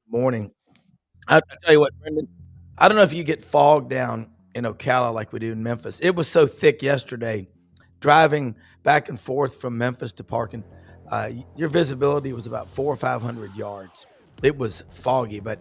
Morning. I tell you what, Brendan, I don't know if you get fog down in Ocala like we do in Memphis. It was so thick yesterday, driving back and forth from Memphis to Parkin. Your visibility was about 400 or 500 yards. It was foggy, but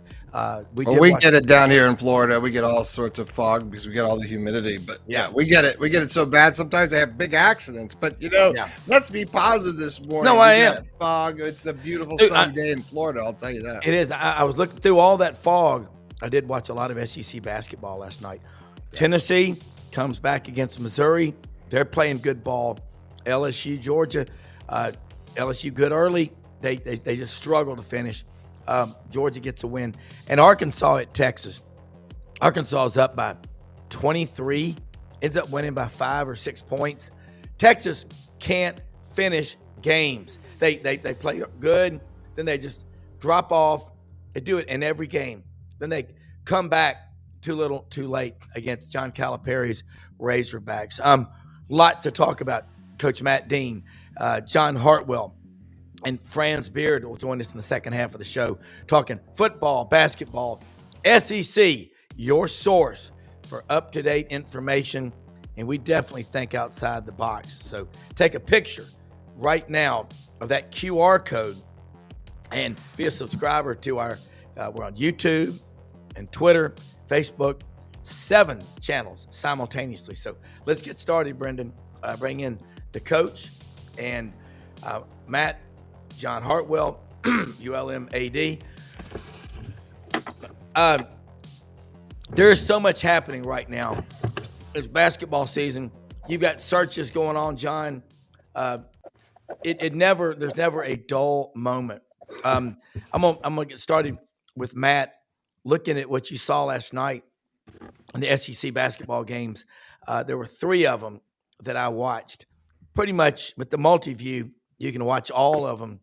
we Well, did we watch. get it down here in Florida. We get all sorts of fog because we get all the humidity. But yeah, Yeah, we get it. We get it so bad sometimes they have big accidents. But yeah. let's be positive this No, morning. I We got am. fog. It's a beautiful Dude, sunny day in Florida. I'll tell you that. it is. I was looking through all that fog. I did watch a lot of SEC basketball last night. Tennessee comes back against Missouri. They're playing good ball. LSU, Georgia. LSU good early. They just struggle to finish. Georgia gets a win. And Arkansas at Texas. Arkansas is up by 23. Ends up winning by 5 or 6 points. Texas can't finish games. They play good, then they just drop off. They do it in every game. Then they come back too little, too late against John Calipari's Razorbacks. Lot to talk about. Coach Matt Dean, John Hartwell, and Franz Beard will join us in the second half of the show, talking football, basketball, SEC, your source for up-to-date information. And we definitely think outside the box. So take a picture right now of that QR code and be a subscriber to our, we're on YouTube and Twitter, Facebook, 7 channels simultaneously. So let's get started, Brendan. Bring in the coach and Matt, John Hartwell, ULM AD. There's so much happening right now. It's basketball season. You've got searches going on, John. There's never a dull moment. I'm gonna get started with Matt. Looking at what you saw last night in the SEC basketball games, there were 3 of them that I watched. Pretty much with the multi-view, you can watch all of them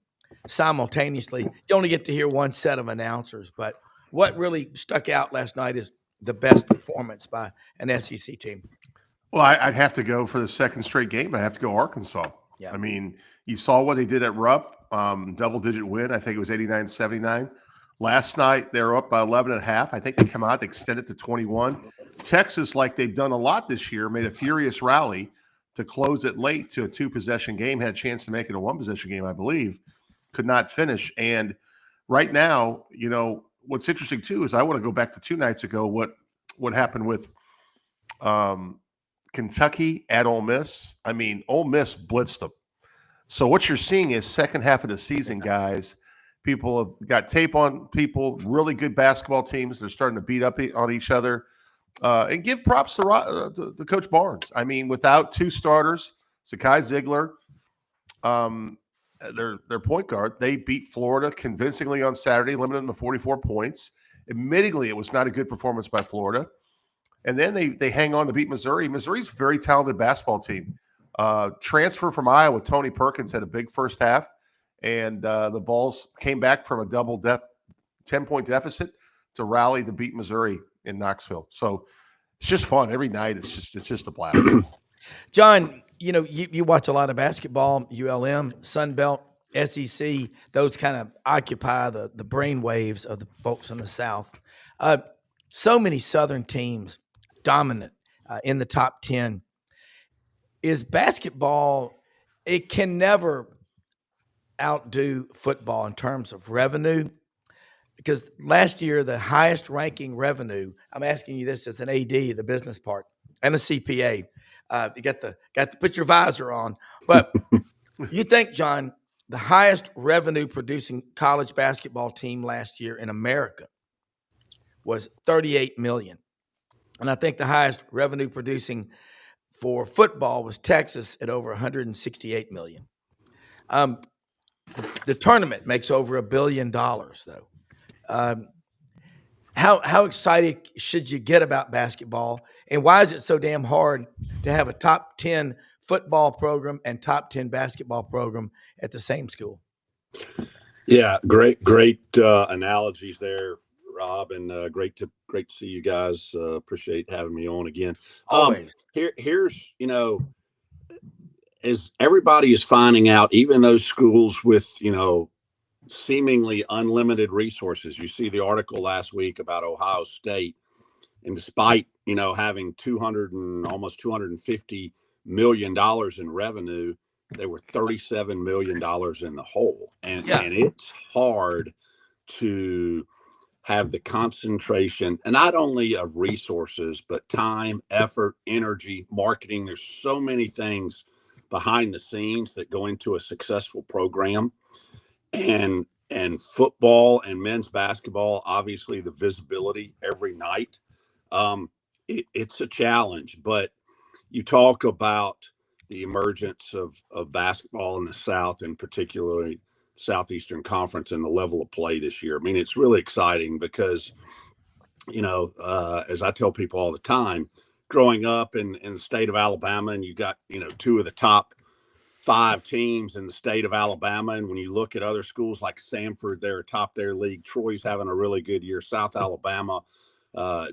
simultaneously. You only get to hear one set of announcers, but what really stuck out last night is the best performance by an SEC team. Well, I'd have to go for the second straight game. I have to go Arkansas. Yeah. I mean, you saw what they did at Rupp, double-digit win. I think it was 89-79. Last night, they were up by 11 and a half. I think they come out, they extend it to 21. Texas, like they've done a lot this year, made a furious rally to close it late to a 2-possession game, had a chance to make it a 1-possession game, I believe, could not finish. And right now, what's interesting too is I want to go back to 2 nights ago, what happened with Kentucky at Ole Miss. I mean, Ole Miss blitzed them. So what you're seeing is second half of the season, guys, people have got tape on people, really good basketball teams. They're starting to beat up on each other. And give props to Coach Barnes. I mean, without 2 starters, Zakai Ziegler, their point guard, they beat Florida convincingly on Saturday, limited them to 44 points. Admittingly, it was not a good performance by Florida. And then they hang on to beat Missouri. Missouri's a very talented basketball team. Transfer from Iowa, Tony Perkins had a big first half, and the Vols came back from a 10-point deficit to rally to beat Missouri in Knoxville. So it's just fun every night. It's just a blast. John, you watch a lot of basketball, ULM, Sun Belt, SEC. Those kind of occupy the brain waves of the folks in the South. So many Southern teams dominant in the top 10. Is basketball, it can never outdo football in terms of revenue, because last year the highest ranking revenue, I'm asking you this as an AD, the business part, and a CPA. You got to put your visor on. But you think, John, the highest revenue producing college basketball team last year in America was $38 million. And I think the highest revenue producing for football was Texas at over $168 million. The tournament makes over $1 billion, though. How excited should you get about basketball, and why is it so damn hard to have a top 10 football program and top 10 basketball program at the same school? Yeah, great analogies there, Rob, and great to see you guys. Appreciate having me on again. Always. Here's as everybody is finding out, even those schools with seemingly unlimited resources. You see the article last week about Ohio State, and despite, having almost $250 million in revenue, they were $37 million in the hole. And it's hard to have the concentration, and not only of resources, but time, effort, energy, marketing. There's so many things behind the scenes that go into a successful program. And football and men's basketball, obviously the visibility every night. It's a challenge, but you talk about the emergence of basketball in the South, and particularly Southeastern Conference, and the level of play this year. I mean, it's really exciting because, as I tell people all the time, growing up in the state of Alabama, and you got, two of the top 5 teams in the state of Alabama. And when you look at other schools like Samford, they're atop their league. Troy's having a really good year. South Alabama,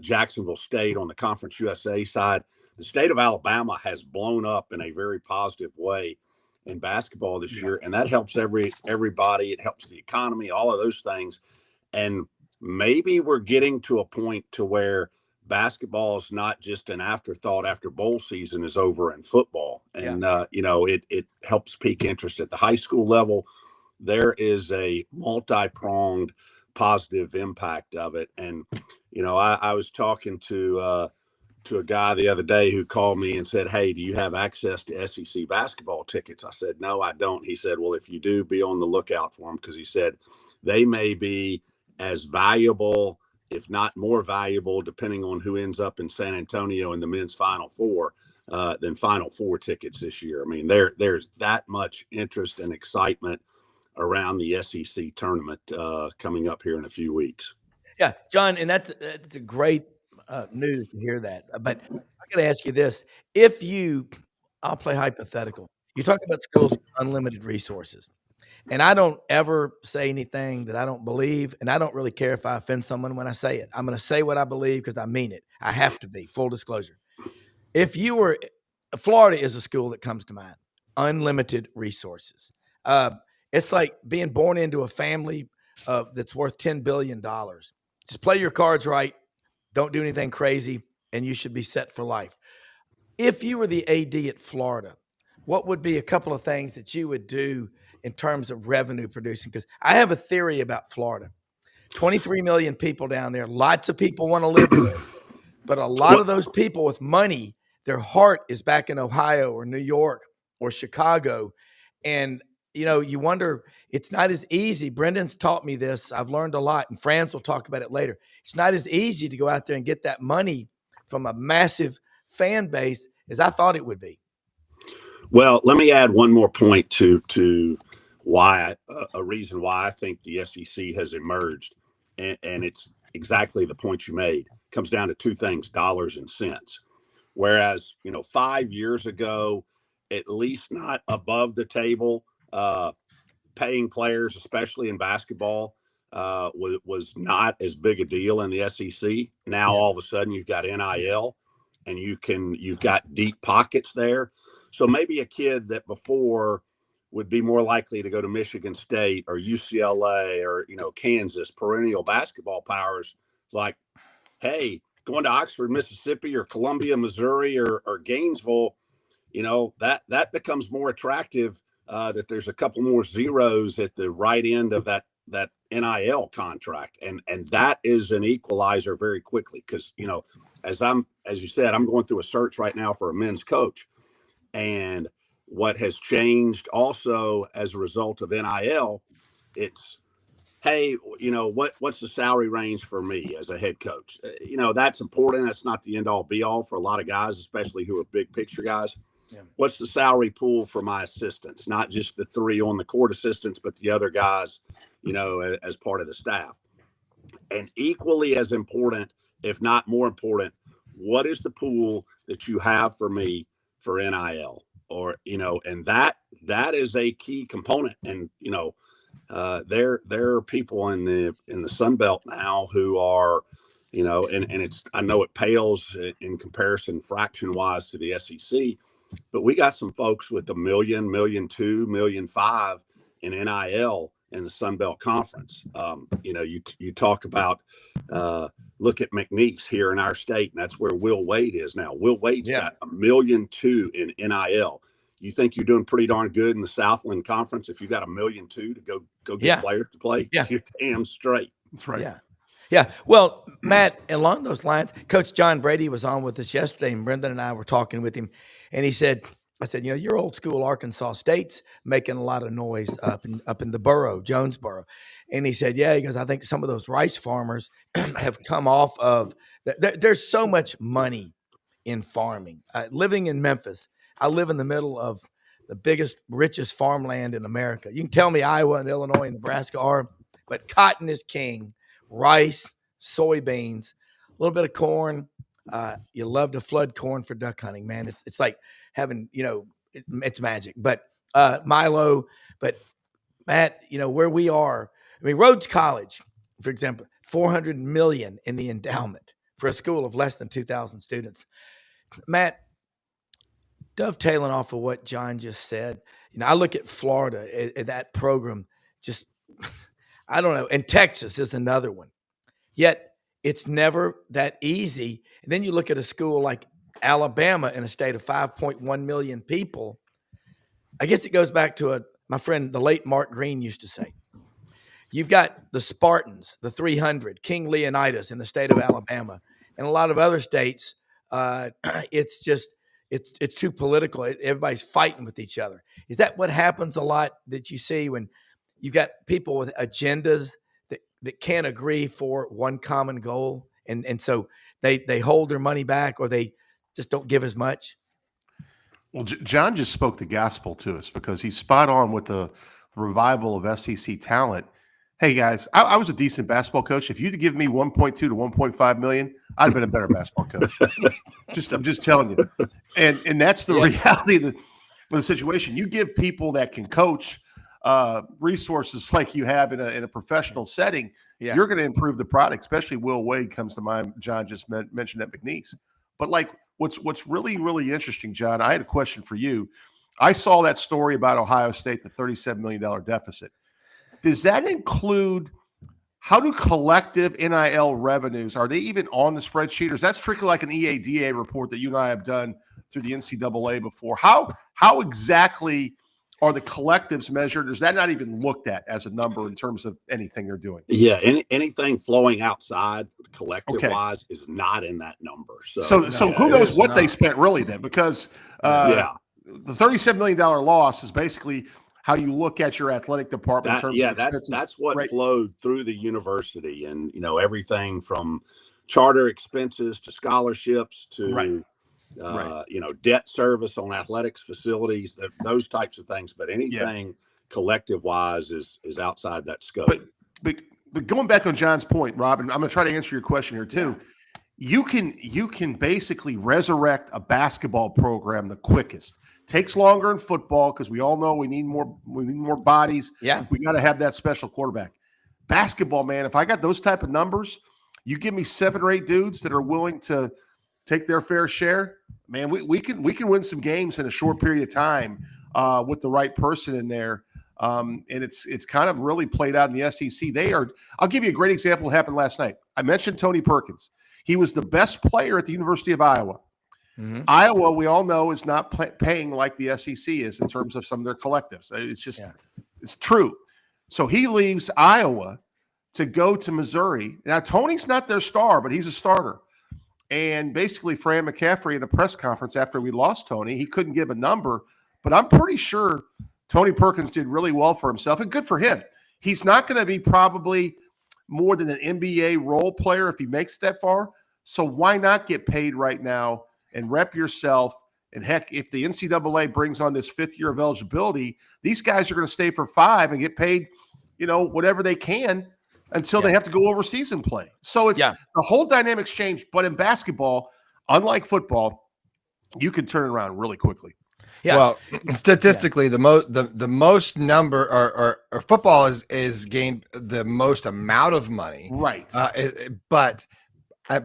Jacksonville State on the Conference USA side. The state of Alabama has blown up in a very positive way in basketball this year, and that helps everybody. It helps the economy, all of those things. And maybe we're getting to a point to where basketball is not just an afterthought after bowl season is over in football. And, it helps pique interest at the high school level. There is a multi-pronged positive impact of it. And, I was talking to a guy the other day who called me and said, "Hey, do you have access to SEC basketball tickets?" I said, "No, I don't." He said, "Well, if you do, be on the lookout for them," because he said they may be as valuable, if not more valuable, depending on who ends up in San Antonio in the men's Final Four, than Final Four tickets this year. I mean, there's that much interest and excitement around the SEC tournament coming up here in a few weeks. Yeah, John, and that's a great news to hear that. But I got to ask you this: I'll play hypothetical. You talk about schools with unlimited resources. And I don't ever say anything that I don't believe, and I don't really care if I offend someone when I say it. I'm going to say what I believe because I mean it. I have to be, full disclosure. Florida is a school that comes to mind, unlimited resources. It's like being born into a family that's worth $10 billion. Just play your cards right, don't do anything crazy, and you should be set for life. If you were the AD at Florida, what would be a couple of things that you would do in terms of revenue producing? Because I have a theory about Florida. 23 million people down there. Lots of people want to live there. But a lot of those people with money, their heart is back in Ohio or New York or Chicago. And, you wonder, it's not as easy. Brendan's taught me this. I've learned a lot, and Franz will talk about it later. It's not as easy to go out there and get that money from a massive fan base as I thought it would be. Well, let me add one more point to why a reason why I think the SEC has emerged, and it's exactly the point you made. It comes down to two things: dollars and cents. Whereas 5 years ago, at least not above the table, paying players, especially in basketball, was not as big a deal in the SEC. Now all of a sudden you've got NIL, and you've got deep pockets there. So maybe a kid that before would be more likely to go to Michigan State or UCLA or, Kansas, perennial basketball powers, like, hey, going to Oxford, Mississippi, or Columbia, Missouri, or Gainesville, that becomes more attractive, that there's a couple more zeros at the right end of that NIL contract. And that is an equalizer very quickly. Cause as you said, I'm going through a search right now for a men's coach. And what has changed also as a result of NIL, it's, hey, what's the salary range for me as a head coach? That's important. That's not the end all be all for a lot of guys, especially who are big picture guys. Yeah. What's the salary pool for my assistants? Not just the 3 on the court assistants, but the other guys, as part of the staff. And equally as important, if not more important, what is the pool that you have for me for NIL? Or, and that is a key component. And, there are people in the Sun Belt now who are, and it's, I know it pales in comparison fraction wise to the SEC, but we got some folks with $1 million, $1.2 million, $1.5 million in NIL in the Sun Belt Conference. You talk about look at McNeese here in our state, and that's where Will Wade is now. Will Wade's got $1.2 million in NIL. You think you're doing pretty darn good in the Southland Conference if you got $1.2 million to go get players to play? Yeah. You're damn straight. That's right. Yeah. Yeah. Well, Matt, along those lines, Coach John Brady was on with us yesterday, and Brendan and I were talking with him, and I said, your old school Arkansas State's making a lot of noise up in the borough, Jonesboro. And he said, he goes, I think some of those rice farmers have come off of there's so much money in farming. Living in Memphis, I live in the middle of the biggest, richest farmland in America. You can tell me Iowa and Illinois and Nebraska are, but cotton is king. Rice, soybeans, a little bit of corn. You love to flood corn for duck hunting, man. It's like having, it's magic. But Milo, but Matt, where we are, I mean, Rhodes College, for example, $400 million in the endowment for a school of less than 2,000 students. Matt, dovetailing off of what John just said, I look at Florida, at that program, just I don't know. And Texas is another one. Yet it's never that easy. And then you look at a school like Alabama in a state of 5.1 million people. I guess it goes back to my friend, the late Mark Green used to say, you've got the Spartans, the 300, King Leonidas in the state of Alabama, and a lot of other states. It's too political. Everybody's fighting with each other. Is that what happens a lot that you see when you've got people with agendas that can't agree for one common goal, and so they hold their money back or they just don't give as much? Well, John just spoke the gospel to us because he's spot on with the revival of SEC talent. Hey guys, I was a decent basketball coach. If you'd give me 1.2 to 1.5 million, I'd have been a better basketball coach. I'm just telling you. And that's the reality of the situation. You give people that can coach resources like you have in a professional setting, you're going to improve the product. Especially Will Wade comes to mind. John just mentioned at McNeese. But like what's really, really interesting, John, I had a question for you. I saw that story about Ohio State, the $37 million deficit. Does that include, how do collective NIL revenues, are they even on the spreadsheet, or is that strictly like an EADA report that you and I have done through the NCAA before? How exactly are the collectives measured? Is that not even looked at as a number in terms of anything they're doing? Yeah, anything flowing outside collective-wise is not in that number. So who knows what they spent really then? Because the $37 million loss is basically how you look at your athletic department in terms of expenses. That's what flowed through the university, and everything from charter expenses to scholarships to debt service on athletics facilities, those types of things. But anything collective wise is outside that scope. But going back on John's point, Rob, and I'm going to try to answer your question here too. You can basically resurrect a basketball program the quickest. Takes longer in football because we all know we need more bodies. Yeah, we got to have that special quarterback. Basketball, man, if I got those type of numbers, you give me 7 or 8 dudes that are willing to take their fair share, man, we can win some games in a short period of time with the right person in there. And it's kind of really played out in the SEC. I'll give you a great example of what happened last night. I mentioned Tony Perkins. He was the best player at the University of Iowa. Mm-hmm. Iowa, we all know, is not paying like the SEC is in terms of some of their collectives. It's just it's true. So he leaves Iowa to go to Missouri. Now, Tony's not their star, but he's a starter. And basically, Fran McCaffrey in the press conference after we lost Tony, he couldn't give a number, but I'm pretty sure Tony Perkins did really well for himself, and good for him. He's not going to be probably more than an NBA role player if he makes it that far. So why not get paid right now and rep yourself? And heck, if the NCAA brings on this 5th year of eligibility, these guys are going to stay for 5 and get paid, whatever they can until they have to go overseas and play. So it's the whole dynamic's changed. But in basketball, unlike football, you can turn it around really quickly. Yeah. Well, statistically, the most number or football is gained the most amount of money, right? But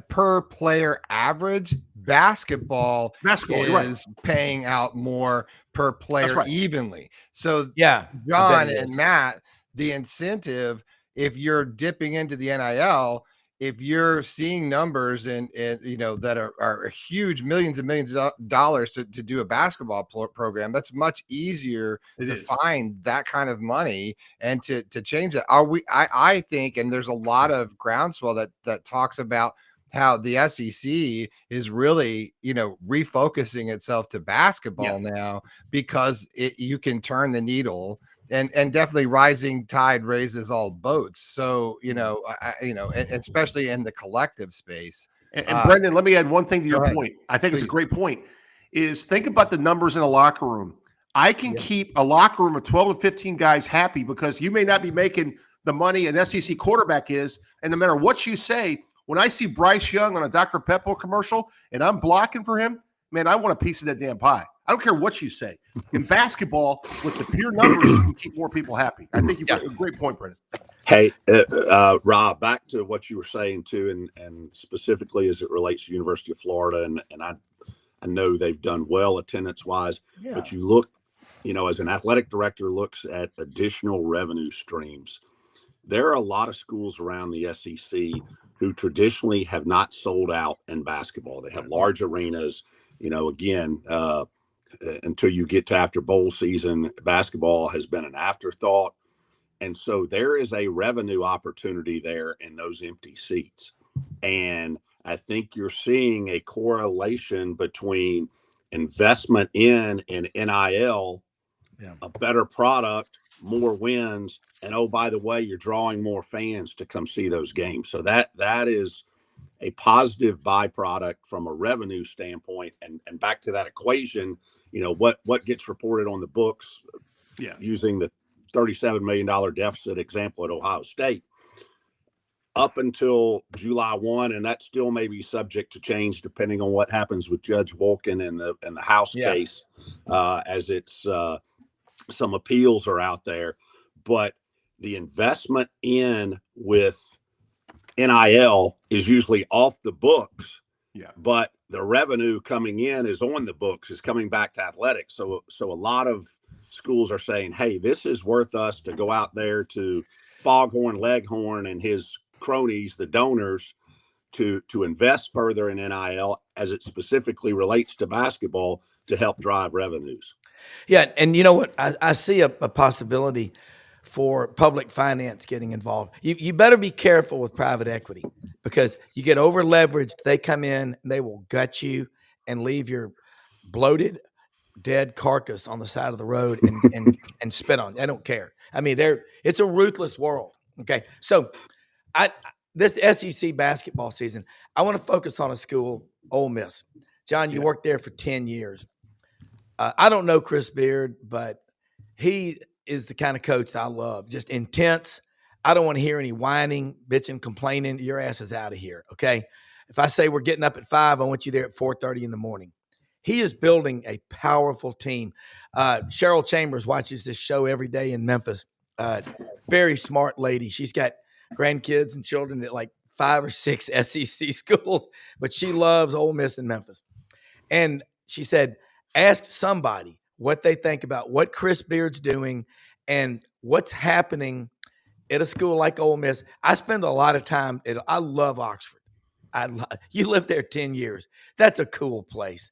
per player average, basketball is paying out more per player evenly. So John and Matt, the incentive, if you're dipping into the NIL, if you're seeing numbers and that are huge, millions and millions of dollars to do a basketball program, that's much easier to find that kind of money and to change that. I think, and there's a lot of groundswell that talks about how the SEC is really, refocusing itself to basketball now, because you can turn the needle. And definitely rising tide raises all boats. So, and especially in the collective space. And Brendan, let me add one thing to your ahead. point. I think Please. it's a great point. Is think about the numbers in a locker room. I can keep a locker room of 12 to 15 guys happy because you may not be making the money an SEC quarterback is. And no matter what you say, when I see Bryce Young on a Dr. Pepper commercial and I'm blocking for him, man, I want a piece of that damn pie. I don't care what you say. In basketball, with the pure numbers, you can keep more people happy. I think you've got a great point, Brendan. Hey, Rob, back to what you were saying too, and specifically as it relates to University of Florida, and I know they've done well attendance-wise, but you look, as an athletic director looks at additional revenue streams, there are a lot of schools around the SEC who traditionally have not sold out in basketball. They have large arenas, again, until you get to after bowl season, basketball has been an afterthought. And so there is a revenue opportunity there in those empty seats. And I think you're seeing a correlation between investment in NIL, a better product, more wins, and oh, by the way, you're drawing more fans to come see those games. So that is a positive byproduct from a revenue standpoint. And back to that equation, what gets reported on the books, using the $37 million deficit example at Ohio State up until July 1, and that still may be subject to change depending on what happens with Judge Wolkin and the House case, as it's some appeals are out there. But the investment in with NIL is usually off the books, but the revenue coming in is on the books, is coming back to athletics. So a lot of schools are saying, hey, this is worth us to go out there to Foghorn Leghorn and his cronies, the donors, to invest further in NIL as it specifically relates to basketball to help drive revenues. Yeah, and you know what? I see a possibility for public finance getting involved. You better be careful with private equity because you get over leveraged. They come in and they will gut you and leave your bloated, dead carcass on the side of the road and spit on. I don't care. I mean, it's a ruthless world. Okay, so this SEC basketball season, I want to focus on a school, Ole Miss. John, you worked there for 10 years. I don't know Chris Beard, but he is the kind of coach that I love. Just intense. I don't want to hear any whining, bitching, complaining. Your ass is out of here, okay? If I say we're getting up at 5, I want you there at 4:30 in the morning. He is building a powerful team. Cheryl Chambers watches this show every day in Memphis. Very smart lady. She's got grandkids and children at like 5 or 6 SEC schools, but she loves Ole Miss in Memphis. And she said, ask somebody what they think about what Chris Beard's doing and what's happening at a school like Ole Miss. I spend a lot of time I love Oxford. You lived there 10 years. That's a cool place.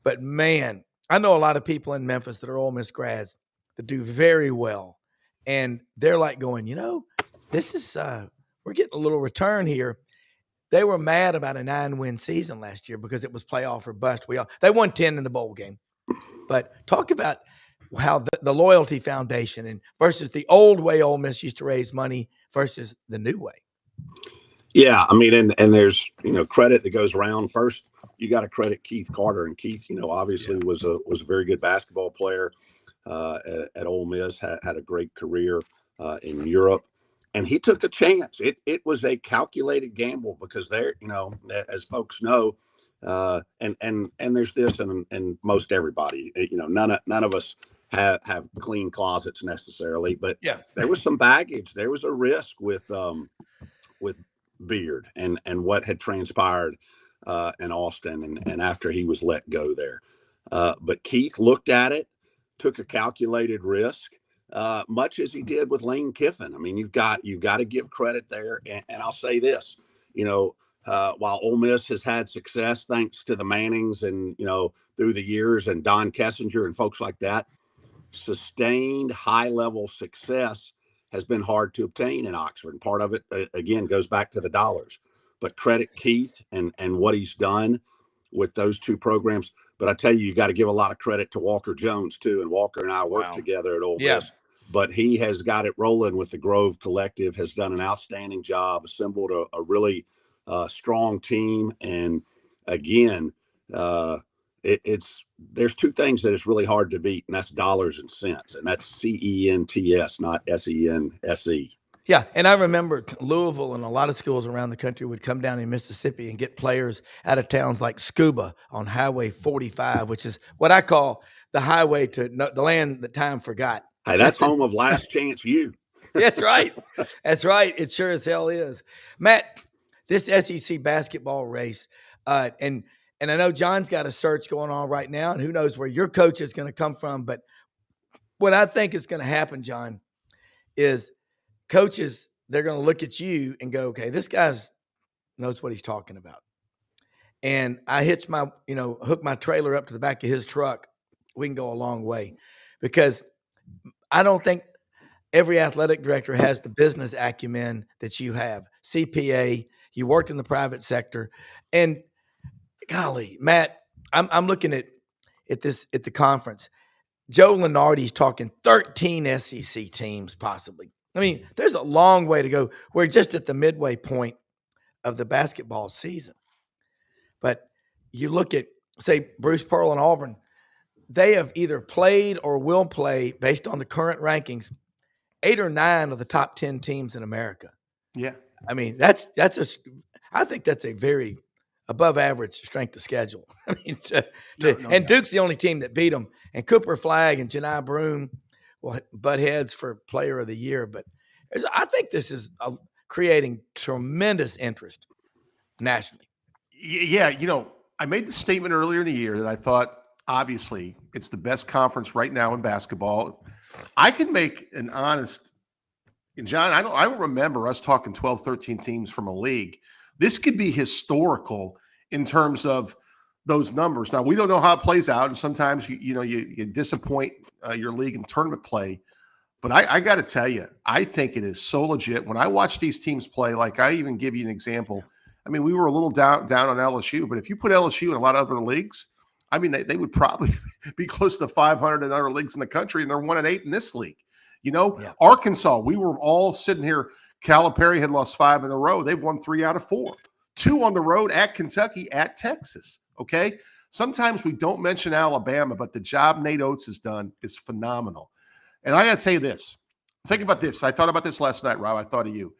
But man, I know a lot of people in Memphis that are Ole Miss grads that do very well. And they're like going, this is we're getting a little return here. They were mad about a 9-win season last year because it was playoff or bust. They won 10 in the bowl game. But talk about how the loyalty foundation and versus the old way Ole Miss used to raise money versus the new way. Yeah, I mean, and there's credit that goes around. First, you got to credit Keith Carter, and Keith, obviously was a very good basketball player at Ole Miss. Had a great career in Europe, and he took a chance. It was a calculated gamble because there, as folks know. And there's this and most everybody, none of us have clean closets necessarily, but there was some baggage. There was a risk with Beard and what had transpired in Austin and after he was let go there. But Keith looked at it, took a calculated risk. much as he did with Lane Kiffin. I mean, you've got to give credit there. And I'll say this, while Ole Miss has had success thanks to the Mannings and, through the years and Don Kessinger and folks like that, sustained high-level success has been hard to obtain in Oxford. And part of it, again, goes back to the dollars. But credit Keith and what he's done with those two programs. But I tell you got to give a lot of credit to Walker Jones, too. And Walker and I worked together at Ole Miss. But he has got it rolling with the Grove Collective, has done an outstanding job, assembled a really strong team. And, again, there's two things that it's really hard to beat, and that's dollars and cents, and that's CENTS, not SENSE. Yeah, and I remember Louisville and a lot of schools around the country would come down in Mississippi and get players out of towns like Scuba on Highway 45, which is what I call the highway to the land that time forgot. Hey, that's home of Last Chance U. That's right. That's right. It sure as hell is. Matt, this SEC basketball race, and I know John's got a search going on right now, and who knows where your coach is going to come from. But what I think is going to happen, John, is coaches, they're going to look at you and go, okay, this guy knows what he's talking about. And I hook my trailer up to the back of his truck. We can go a long way, because I don't think every athletic director has the business acumen that you have. CPA, you worked in the private sector, and golly, Matt, I'm looking at the conference. Joe Lunardi's talking 13 SEC teams possibly. I mean, there's a long way to go. We're just at the midway point of the basketball season. But you look at, say, Bruce Pearl and Auburn, they have either played or will play, based on the current rankings, 8 or 9 of the top 10 teams in America. Yeah. I mean, I think that's a very above average strength of schedule. I mean, Duke's the only team that beat them, and Cooper Flagg and Janai Broome will butt heads for Player of the Year. But I think this is creating tremendous interest nationally. Yeah, I made the statement earlier in the year that I thought, obviously, it's the best conference right now in basketball. I can make an honest, and John, I don't remember us talking 12, 13 teams from a league. This could be historical in terms of those numbers. Now, we don't know how it plays out, and sometimes you disappoint your league in tournament play. But I got to tell you, I think it is so legit. When I watch these teams play, like I even give you an example. I mean, we were a little down on LSU, but if you put LSU in a lot of other leagues, I mean, they would probably be close to 500 in other leagues in the country, and they're 1-8 in this league. Arkansas, we were all sitting here. Calipari had lost 5 in a row. They've won 3 out of 4. 2 on the road at Kentucky, at Texas. Okay. Sometimes we don't mention Alabama, but the job Nate Oates has done is phenomenal. And I got to tell you this. Think about this. I thought about this last night, Rob. I thought of you.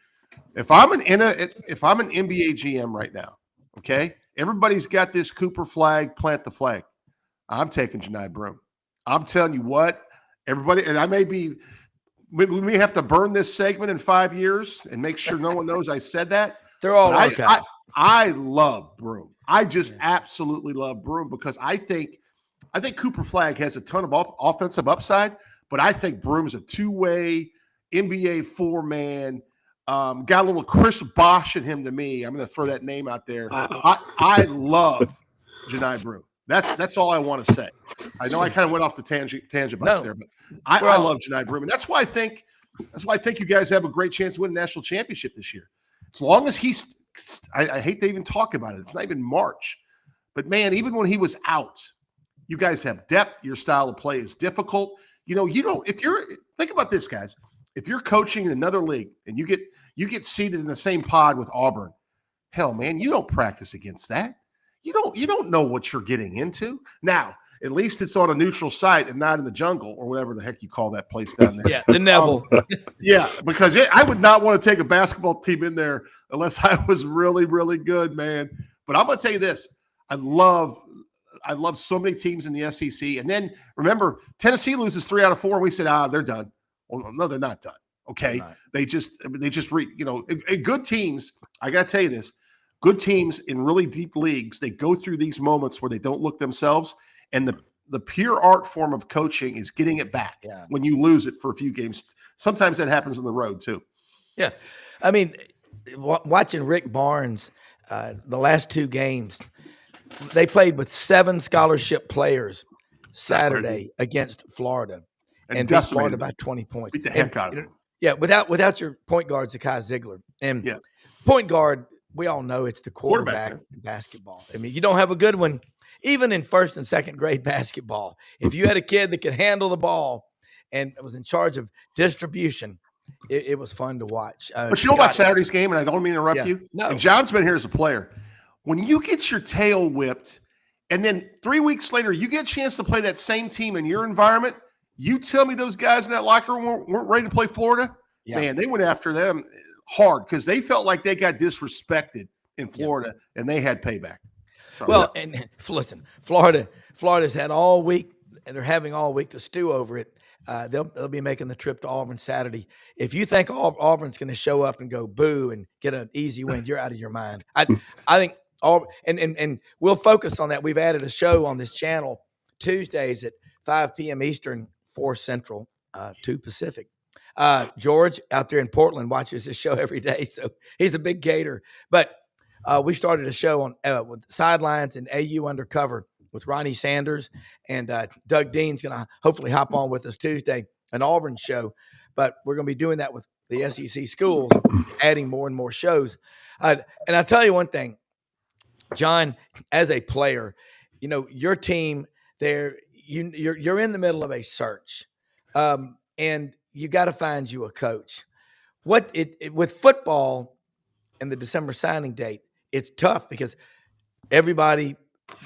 If I'm an NBA GM right now, okay, everybody's got this Cooper Flagg, plant the flag. I'm taking Janai Broome. I'm telling you what, everybody, and we may have to burn this segment in 5 years and make sure no one knows I said that. They're all archived. I love Broome. I just absolutely love Broome, because I think Cooper Flagg has a ton of offensive upside, but I think Broome's a two-way NBA 4-man. Got a little Chris Bosh in him to me. I'm going to throw that name out there. I love Janai Broome. That's all I want to say. I know I kind of went off the tangent there, but I love Janai Broome, and that's why I think you guys have a great chance to win a national championship this year. As long as he's, I hate to even talk about it. It's not even March, but man, even when he was out, you guys have depth. Your style of play is difficult. Think about this, guys. If you're coaching in another league and you get seated in the same pod with Auburn, hell, man, you don't practice against that. You don't know what you're getting into. Now, at least it's on a neutral site and not in the jungle or whatever the heck you call that place down there. Yeah, the Neville. Because I would not want to take a basketball team in there unless I was really, really good, man. But I'm going to tell you this. I love so many teams in the SEC. And then, remember, Tennessee loses 3 out of 4, and we said, they're done. Well, no, they're not done. Okay? They just good teams, I got to tell you this, good teams in really deep leagues, they go through these moments where they don't look themselves, and the pure art form of coaching is getting it back when you lose it for a few games. Sometimes that happens on the road too. Yeah. I mean, watching Rick Barnes, the last 2 games, they played with 7 scholarship players Saturday against Florida and beat Florida by 20 points. Beat the heck out of them. Yeah, without your point guard, Zakai Ziegler. And point guard, we all know it's the quarterback in basketball. I mean, you don't have a good one, even in first and second grade basketball. If you had a kid that could handle the ball and was in charge of distribution, it was fun to watch. But you know about Saturday's game, and I don't mean to interrupt you. No. And John's been here as a player. When you get your tail whipped, and then 3 weeks later you get a chance to play that same team in your environment, you tell me those guys in that locker room weren't ready to play Florida? Yeah. Man, they went after them hard because they felt like they got disrespected in Florida, and they had payback. So, well, and listen, Florida's had all week, and they're having all week to stew over it. They'll be making the trip to Auburn Saturday. If you think Auburn's going to show up and go boo and get an easy win, you're out of your mind. I think Auburn, and we'll focus on that. We've added a show on this channel Tuesdays at 5 p.m. Eastern, 4 Central, 2 Pacific. George out there in Portland watches this show every day, so he's a big Gator. But we started a show on with Sidelines and AU Undercover with Ronnie Sanders, and Doug Dean's going to hopefully hop on with us Tuesday, an Auburn show. But we're going to be doing that with the SEC schools, adding more and more shows. And I'll tell you one thing, John, as a player, you know, your team there, you're in the middle of a search, and you got to find you a coach. With football and the December signing date, it's tough because everybody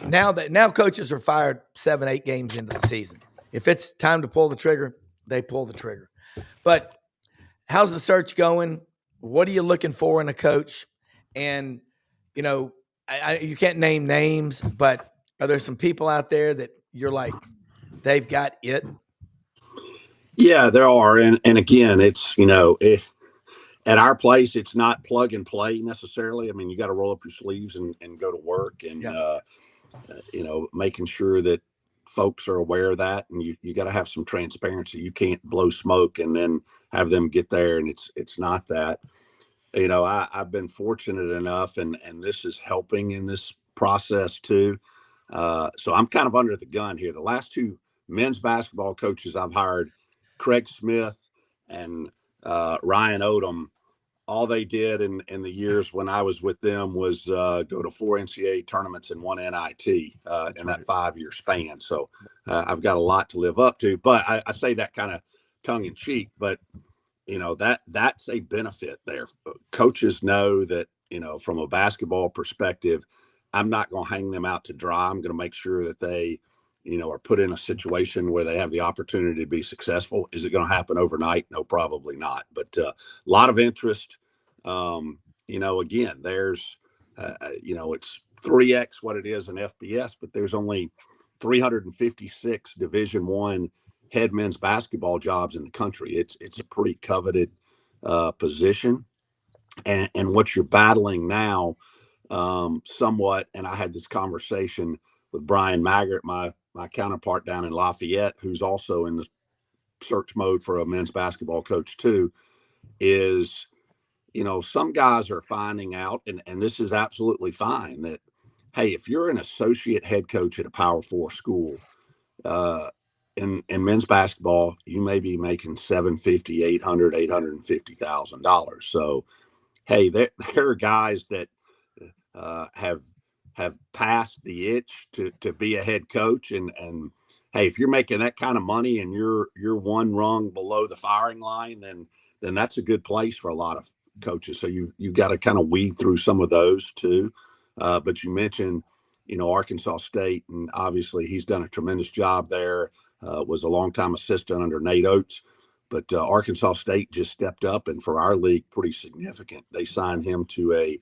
now coaches are fired 7-8 games into the season. If it's time to pull the trigger, they pull the trigger. But how's the search going? What are you looking for in a coach? And you know, you can't name names, but are there some people out there that you're like, they've got it? Yeah, there are. And again, it's, you know, at our place, it's not plug and play necessarily. I mean, you got to roll up your sleeves and go to work and, you know, making sure that folks are aware of that. And you got to have some transparency. You can't blow smoke and then have them get there. And it's not that. You know, I've been fortunate enough, and this is helping in this process too. So I'm kind of under the gun here. The last 2 men's basketball coaches I've hired, Craig Smith and Ryan Odom, all they did in the years when I was with them was go to 4 NCAA tournaments and 1 NIT in that 5-year span. So I've got a lot to live up to. But I say that kind of tongue in cheek, but you know, that's a benefit there. Coaches know that, you know, from a basketball perspective, I'm not going to hang them out to dry. I'm going to make sure that they, you know, are put in a situation where they have the opportunity to be successful. Is it going to happen overnight? No, probably not. But a lot of interest. You know, again, there's, you know, it's 3X what it is in FBS, but there's only 356 Division I head men's basketball jobs in the country. It's a pretty coveted position, and what you're battling now, somewhat. And I had this conversation with Brian Maggart, my counterpart down in Lafayette, who's also in the search mode for a men's basketball coach too. Is, you know, some guys are finding out, and this is absolutely fine, that hey, if you're an associate head coach at a Power 4 school, in men's basketball, you may be making $750,000, $800,000, $850,000. So, hey, there are guys that have passed the itch to be a head coach, and hey, if you're making that kind of money and you're one rung below the firing line, then that's a good place for a lot of coaches. So you've got to kind of weed through some of those too. But you mentioned, you know, Arkansas State, and obviously he's done a tremendous job there. Was a longtime assistant under Nate Oates, but Arkansas State just stepped up, and for our league, pretty significant. They signed him to a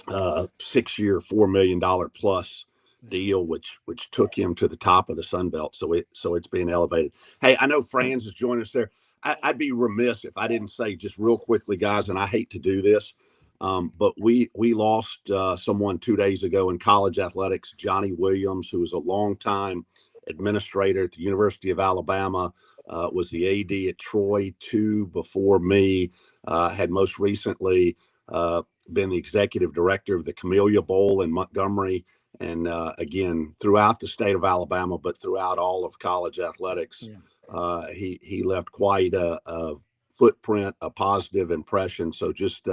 6-year, $4 million plus deal, which took him to the top of the Sun Belt. So it's being elevated. Hey, I know Franz is joining us there. I'd be remiss if I didn't say just real quickly, guys, and I hate to do this, but we lost someone 2 days ago in college athletics, Johnny Williams, who was a longtime administrator at the University of Alabama, was the AD at Troy 2 before me, had most recently been the executive director of the Camellia Bowl in Montgomery. And again, throughout the state of Alabama, but throughout all of college athletics, he left quite a footprint, a positive impression. So just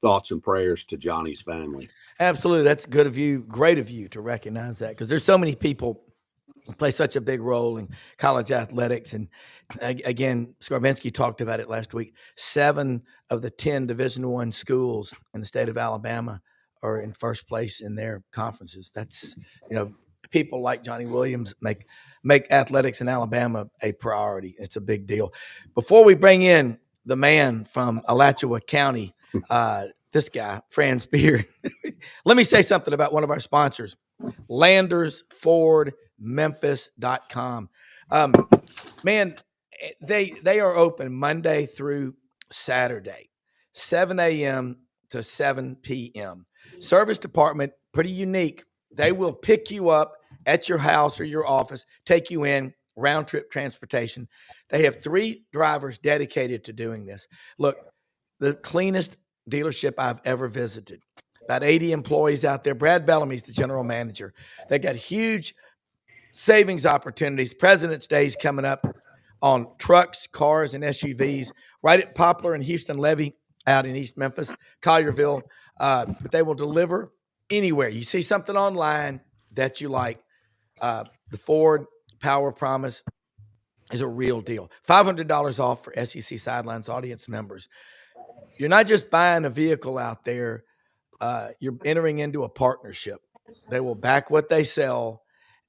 thoughts and prayers to Johnny's family. Absolutely. That's good of you. Great of you to recognize that, because there's so many people who play such a big role in college athletics. And again, Skarbinski talked about it last week. 7 of the 10 Division I schools in the state of Alabama are in first place in their conferences. That's, people like Johnny Williams make athletics in Alabama a priority. It's a big deal. Before we bring in the man from Alachua County, this guy, Franz Beard, let me say something about one of our sponsors, LandersFordMemphis.com. Man, they are open Monday through Saturday, 7 a.m. to 7 p.m. Service department, pretty unique. They will pick you up at your house or your office, take you in, round trip transportation. They have 3 drivers dedicated to doing this. Look, the cleanest dealership I've ever visited. About 80 employees out there. Brad Bellamy's the general manager. They got huge savings opportunities. President's Day is coming up on trucks, cars, and SUVs right at Poplar and Houston Levy out in East Memphis, Collierville. But they will deliver anywhere. You see something online that you like, the Ford Power Promise is a real deal. $500 off for SEC Sidelines audience members. You're not just buying a vehicle out there. You're entering into a partnership. They will back what they sell,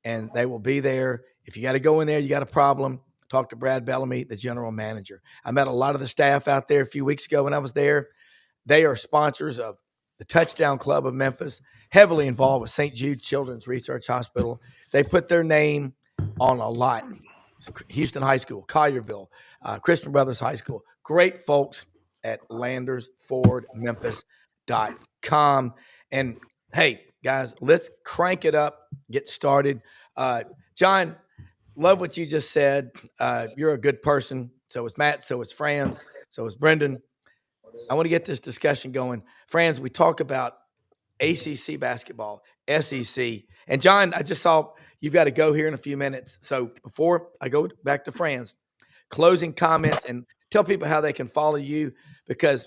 and they will be there. If you got to go in there, you got a problem, talk to Brad Bellamy, the general manager. I met a lot of the staff out there a few weeks ago when I was there. They are sponsors of the Touchdown Club of Memphis, heavily involved with St. Jude Children's Research Hospital. They put their name on a lot. Houston High School, Collierville, Christian Brothers High School. Great folks at LandersFordMemphis.com. And hey, guys, let's crank it up, get started. John, love what you just said. You're a good person. So is Matt. So is Franz. So is Brendan. I want to get this discussion going. Franz, we talk about ACC basketball, SEC. And John, I just saw you've got to go here in a few minutes. So before I go back to Franz, closing comments and tell people how they can follow you, because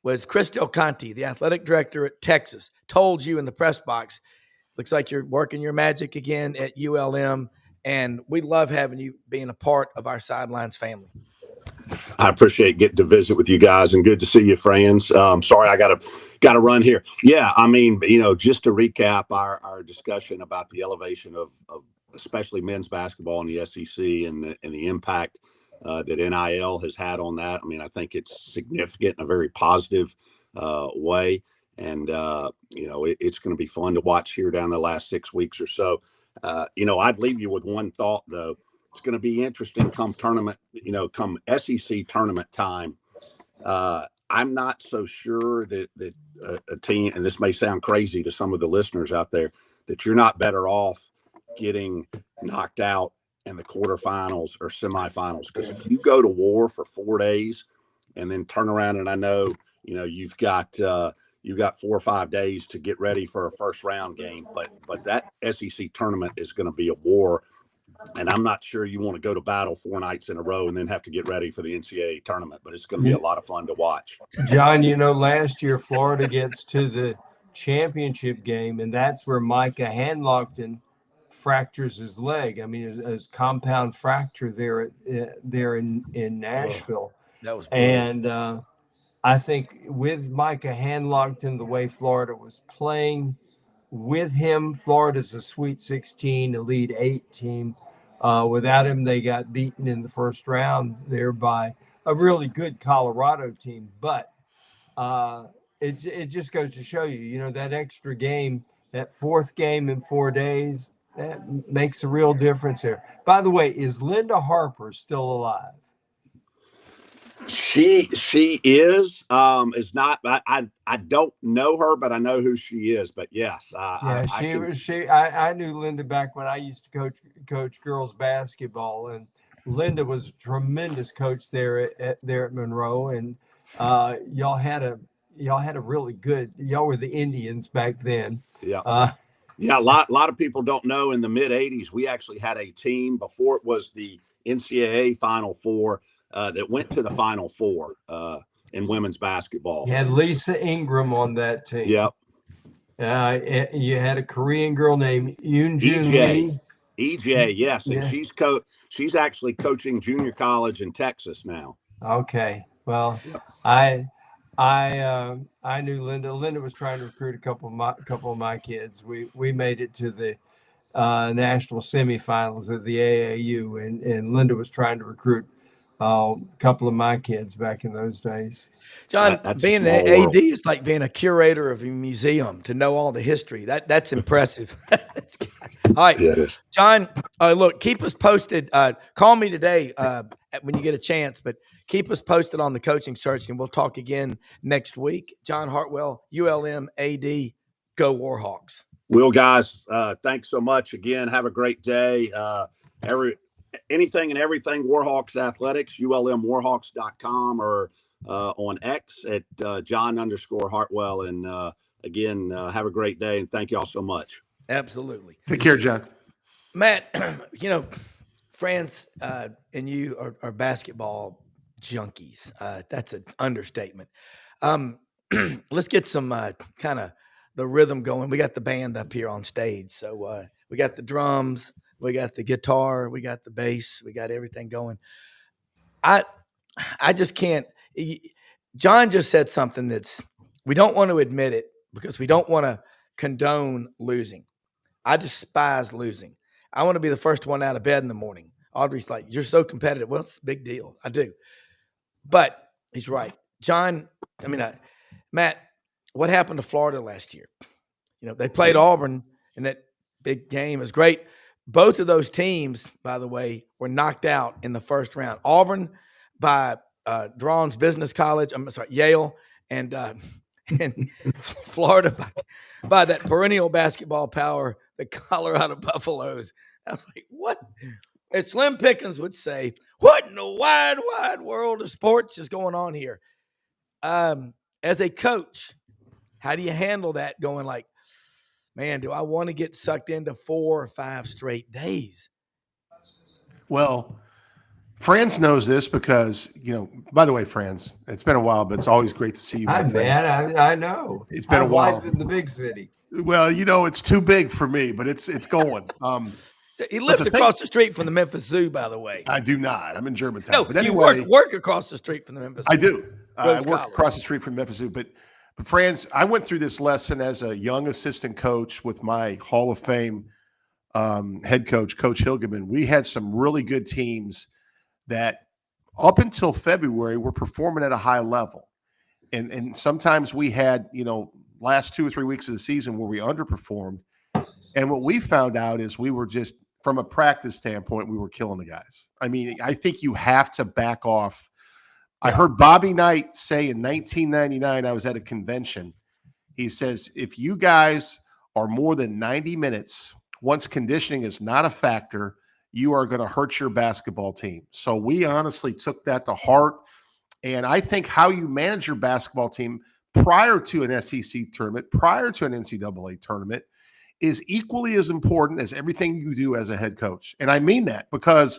was Chris Del Conte, the athletic director at Texas, told you in the press box, looks like you're working your magic again at ULM, and we love having you being a part of our Sidelines family. I appreciate getting to visit with you guys, and good to see you, friends. Sorry, I got to run here. Yeah, I mean, just to recap our discussion about the elevation of especially men's basketball in the SEC and the impact that NIL has had on that. I mean, I think it's significant in a very positive way, and it's going to be fun to watch here down the last 6 weeks or so. I'd leave you with one thought though. It's going to be interesting come tournament, come SEC tournament time. I'm not so sure that a team, and this may sound crazy to some of the listeners out there, that you're not better off getting knocked out in the quarterfinals or semifinals. Because if you go to war for 4 days and then turn around, and I know, you've got 4 or 5 days to get ready for a first round game, but that SEC tournament is going to be a war. And I'm not sure you want to go to battle 4 nights in a row and then have to get ready for the NCAA tournament, but it's going to be a lot of fun to watch. John, last year Florida gets to the championship game, and that's where Micah Hanlockton fractures his leg. I mean, his compound fracture there in Nashville. That was brutal. And I think with Micah Hanlockton, the way Florida was playing with him, Florida's a Sweet 16, Elite 8 team. Without him, they got beaten in the first round there by a really good Colorado team. But it just goes to show you, that extra game, that 4th game in 4 days, that makes a real difference there. By the way, is Linda Harper still alive? She is not. I don't know her, but I know who she is. But yes, Yeah, I can. I knew Linda back when I used to coach girls basketball, and Linda was a tremendous coach there at Monroe, and y'all had a really good. Y'all were the Indians back then. Yeah. Uh, Yeah, a lot of people don't know. In the mid '80s, we actually had a team before it was the NCAA Final Four that went to the Final Four in women's basketball. you had Lisa Ingram on that team. Yep. You had a Korean girl named Yoon Jun Lee. EJ, yes, and Yeah. she's actually coaching junior college in Texas now. Okay. Well, Yep. I knew Linda. Linda was trying to recruit a couple of my kids. We made it to the national semifinals of the AAU, and Linda was trying to recruit a couple of my kids back in those days. John, That's being a an small world. AD is like being a curator of a museum to know all the history. That's impressive. All right, Yeah, it is. John, look, keep us posted. Call me today when you get a chance, but keep us posted on the coaching search, and we'll talk again next week. John Hartwell, ULM AD, go Warhawks. Will, guys, thanks so much again. Have a great day. Anything and everything Warhawks Athletics, ulmwarhawks.com, or on X at John_Hartwell. And again, have a great day, and thank y'all so much. Absolutely. Take care, John. Matt, France and you are basketball junkies. That's an understatement. Let's get some kind of the rhythm going. We got the band up here on stage. So we got the drums, we got the guitar, we got the bass, we got everything going. I just can't. John just said something we don't want to admit it because we don't want to condone losing. I despise losing. I want to be the first one out of bed in the morning. Audrey's like, you're so competitive. Well, it's a big deal. I do. But he's right. John, Matt, what happened to Florida last year? They played Auburn in that big game. It was great. Both of those teams, by the way, were knocked out in the first round. Auburn by Drawn's Business College. Yale, and Florida by that perennial basketball power, the Colorado Buffaloes. I was like, what? As Slim Pickens would say, what in the wide, wide world of sports is going on here? As a coach, how do you handle that going like, man, do I want to get sucked into 4 or 5 straight days? Well, Franz knows this because, by the way, Franz, it's been a while, but it's always great to see you. Hi, man. I know. It's been a while. Life in the big city. Well, it's too big for me, but it's going. He lives across the street from the Memphis Zoo, by the way. I do not. I'm in Germantown. No, but anyway, you work across the street from the Memphis Zoo. I do. I work across the street from Memphis Zoo. But Franz, I went through this lesson as a young assistant coach with my Hall of Fame head coach, Coach Hilgeman. We had some really good teams that up until February were performing at a high level. And sometimes we had, last 2 or 3 weeks of the season where we underperformed. And what we found out is we were just, from a practice standpoint, we were killing the guys. I think you have to back off. I heard Bobby Knight say in 1999, I was at a convention. He says, if you guys are more than 90 minutes, once conditioning is not a factor, you are going to hurt your basketball team. So we honestly took that to heart. And I think how you manage your basketball team prior to an SEC tournament, prior to an NCAA tournament, is equally as important as everything you do as a head coach. And I mean that because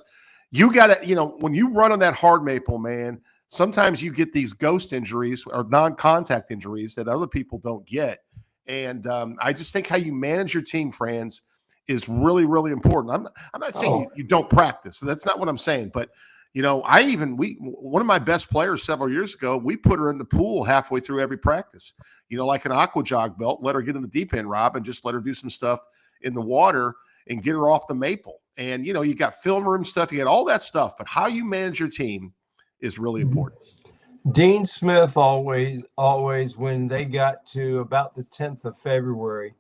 you got to, when you run on that hard maple, man, sometimes you get these ghost injuries or non-contact injuries that other people don't get. And I just think how you manage your team, Franz, is really, really important. I'm not saying you don't practice. So that's not what I'm saying. But, one of my best players several years ago, we put her in the pool halfway through every practice, like an aqua jog belt, let her get in the deep end, Rob, and just let her do some stuff in the water and get her off the maple. And, you got film room stuff, you got all that stuff, but how you manage your team is really important. Dean Smith always, when they got to about the 10th of February,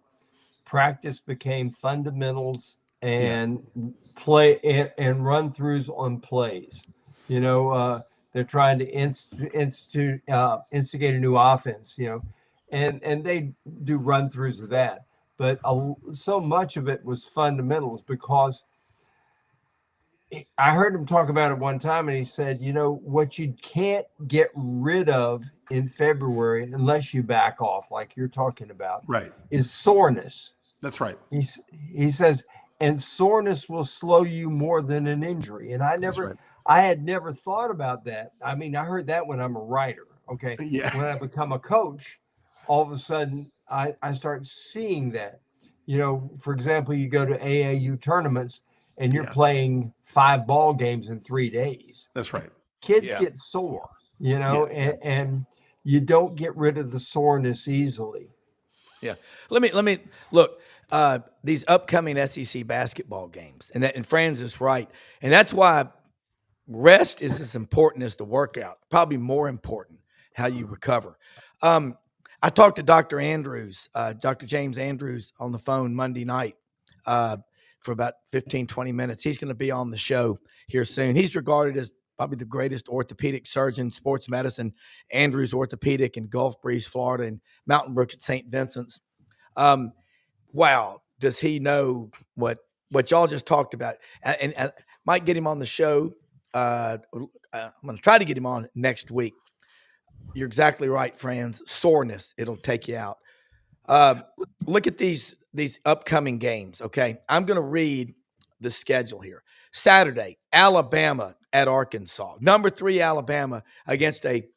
practice became fundamentals and play and run throughs on plays. They They're trying to instigate a new offense, and they do run throughs of that. But so much of it was fundamentals, because I heard him talk about it one time, and he said, what you can't get rid of in February unless you back off, like you're talking about, Right. is soreness. That's right. He says, and soreness will slow you more than an injury. And I had never thought about that. I mean, I heard that when I'm a writer. Okay. Yeah. When I become a coach, all of a sudden I start seeing that. For example, you go to AAU tournaments and you're playing 5 ball games in 3 days. That's right. Kids get sore, and you don't get rid of the soreness easily. Yeah. Let me look, these upcoming SEC basketball games, and Franz is right. And that's why rest is as important as the workout, probably more important how you recover. I talked to Dr. Andrews, Dr. James Andrews, on the phone Monday night for about 15, 20 minutes. He's going to be on the show here soon. He's regarded as probably the greatest orthopedic surgeon, sports medicine, Andrews Orthopedic in Gulf Breeze, Florida, and Mountain Brook at St. Vincent's. Wow, does he know what y'all just talked about? And might get him on the show. I'm going to try to get him on next week. You're exactly right, Franz. Soreness, it'll take you out. Look at these upcoming games, okay? I'm going to read the schedule here. Saturday, Alabama at Arkansas. Number 3 Alabama against a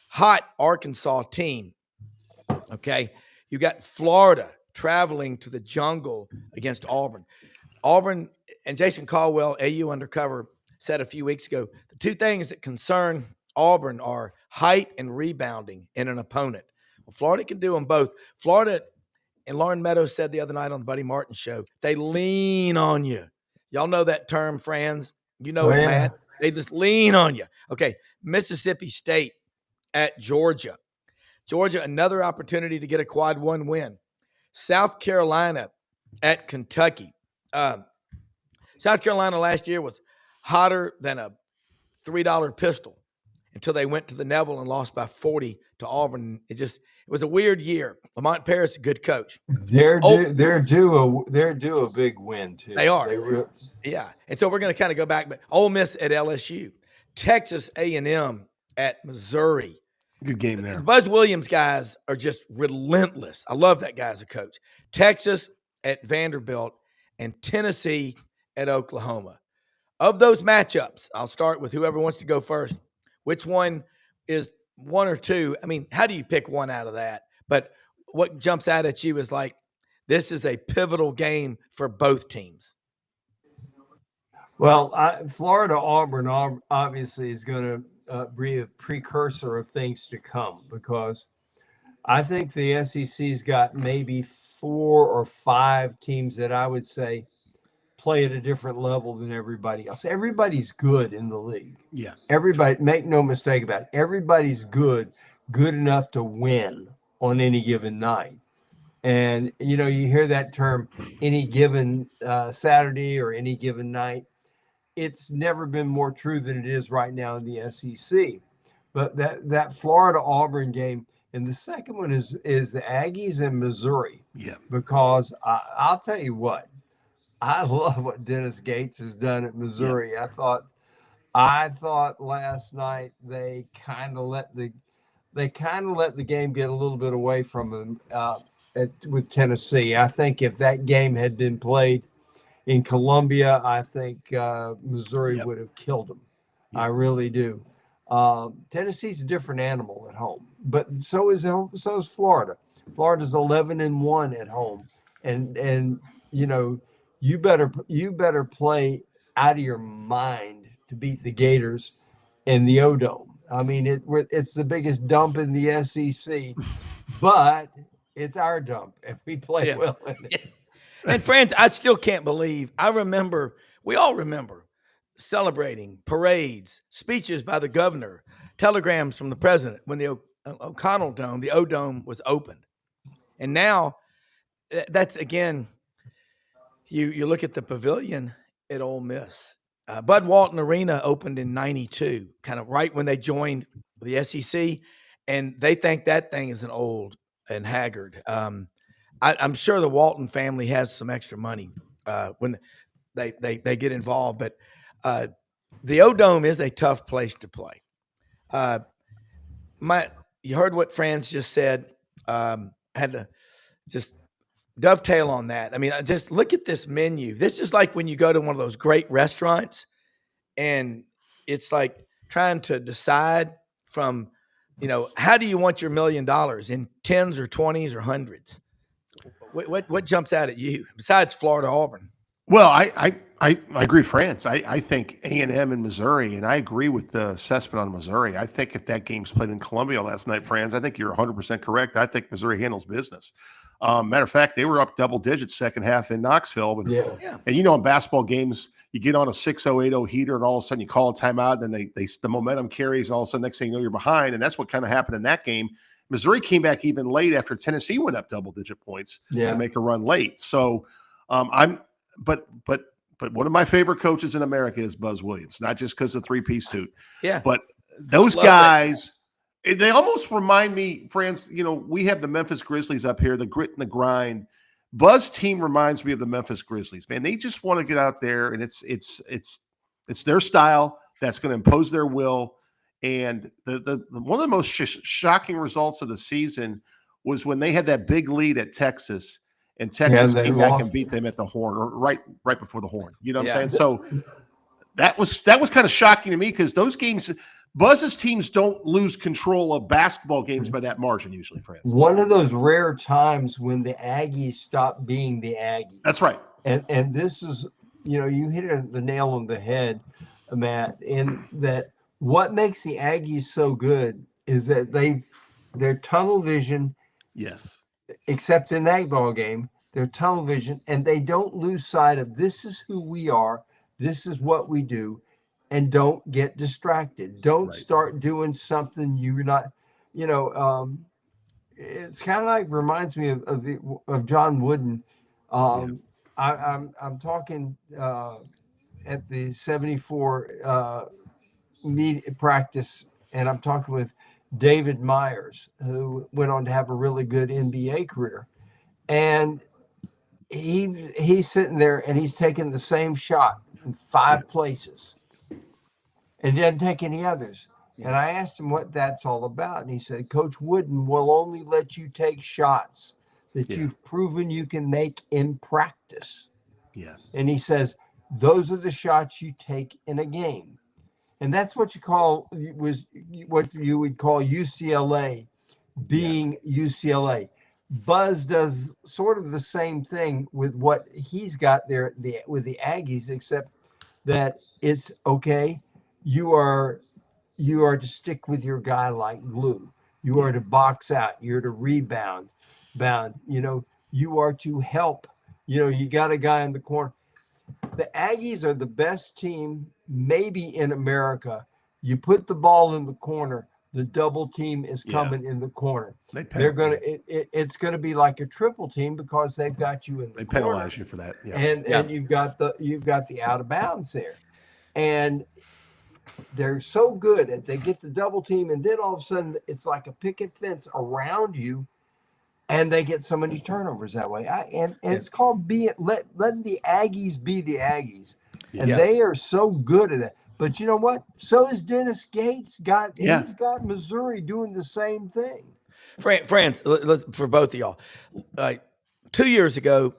hot Arkansas team, okay? You got Florida traveling to the jungle against Auburn. Auburn and Jason Caldwell, AU Undercover, said a few weeks ago, the 2 things that concern Auburn are height and rebounding in an opponent. Well, Florida can do them both. Florida, and Lauren Meadows said the other night on the Buddy Martin show, they lean on you. Y'all know that term, Franz. You know it, Matt. They just lean on you. Okay, Mississippi State at Georgia. Georgia, another opportunity to get a quad 1 win. South Carolina at Kentucky. South Carolina last year was hotter than a $3 pistol until they went to the Neville and lost by 40 to Auburn. It was a weird year. Lamont Paris, a good coach. They're due a big win too. They are. Yeah. And so we're going to kind of go back, but Ole Miss at LSU, Texas A&M at Missouri. Good game there. The Buzz Williams guys are just relentless. I love that guy as a coach. Texas at Vanderbilt and Tennessee at Oklahoma. Of those matchups, I'll start with whoever wants to go first. Which one is 1 or 2? I mean, how do you pick one out of that? But what jumps out at you is like, this is a pivotal game for both teams. Well, Florida Auburn obviously is going to be a precursor of things to come, because I think the SEC's got maybe 4 or 5 teams that I would say play at a different level than everybody else. Everybody's good in the league. Yeah. Everybody, make no mistake about it. Everybody's good enough to win on any given night. And, you hear that term, any given Saturday or any given night. It's never been more true than it is right now in the SEC. But that Florida Auburn game, and the second one is the Aggies in Missouri. Yeah. Because I'll tell you what, I love what Dennis Gates has done at Missouri. Yeah. I thought last night they kind of let the game get a little bit away from them with Tennessee. I think if that game had been played in Columbia, I think Missouri would have killed them. Yep. I really do. Tennessee's a different animal at home, but so is Florida. Florida's 11-1 at home, and you better play out of your mind to beat the Gators in the O-Dome. I mean, it's the biggest dump in the SEC, but it's our dump, and we play well in it. Yeah. And friends, I still can't believe, we all remember celebrating parades, speeches by the governor, telegrams from the president when the O'Connell Dome, the O-Dome, was opened. And now that's, again, you look at the pavilion at Ole Miss. Bud Walton Arena opened in '92, kind of right when they joined the SEC, and they think that thing is an old and haggard. I'm sure the Walton family has some extra money when they get involved, but the O Dome is a tough place to play. You heard what Franz just said. Had to just dovetail on that. I mean, just look at this menu. This is like when you go to one of those great restaurants and it's like trying to decide from, how do you want your $1 million in tens or 20s or hundreds? What jumps out at you besides Florida Auburn? Well, I agree, France. I think A&M and Missouri, and I agree with the assessment on Missouri. I think if that game's played in Columbia last night, France, I think you're 100% correct. I think Missouri handles business. Matter of fact, they were up double digits second half in Knoxville. And in basketball games, you get on a 6-0, 8-0 heater, and all of a sudden you call a timeout, and then the momentum carries, and all of a sudden next thing you know you're behind, and that's what kind of happened in that game. Missouri came back even late after Tennessee went up double-digit points to make a run late. So but one of my favorite coaches in America is Buzz Williams, not just because of the three-piece suit. Yeah. But those guys, they almost remind me, France, we have the Memphis Grizzlies up here, the grit and the grind. Buzz team reminds me of the Memphis Grizzlies, man. They just want to get out there, and it's their style that's going to impose their will. And the one of the most shocking results of the season was when they had that big lead at Texas, and Texas came back and beat them at the Horn, or right before the Horn. You know what I'm saying? So that was kind of shocking to me because those games, Buzz's teams don't lose control of basketball games by that margin usually, France. One of those rare times when the Aggies stop being the Aggies. That's right. And this is, you hit the nail on the head, Matt, in that what makes the Aggies so good is that their tunnel vision. Yes. Except in that ball game, their tunnel vision, and they don't lose sight of this is who we are, this is what we do, and don't get distracted. Don't start doing something you're not. It's kind of like reminds me of John Wooden. I'm talking at the 74 practice, and I'm talking with David Myers, who went on to have a really good NBA career. And he's sitting there and he's taking the same shot in 5 places and doesn't take any others. And I asked him what that's all about. And he said, Coach Wooden will only let you take shots that you've proven you can make in practice. Yeah. And he says, those are the shots you take in a game. And that's what what you would call UCLA being UCLA. Buzz does sort of the same thing with what he's got there with the Aggies, except that it's okay. You are to stick with your guy like glue. You are to box out. You're to rebound. You are to help. You got a guy in the corner. The Aggies are the best team maybe in America. You put the ball in the corner, the double team is coming in the corner. They're going to it's going to be like a triple team because they've got you in the corner. They penalize you for that. Yeah. And you've got the out of bounds there. And they're so good at they get the double team, and then all of a sudden it's like a picket fence around you. And they get so many turnovers that way. And it's called letting the Aggies be the Aggies. And they are so good at that. But you know what? So is Dennis Gates. He's got Missouri doing the same thing. France, for both of y'all. 2 years ago,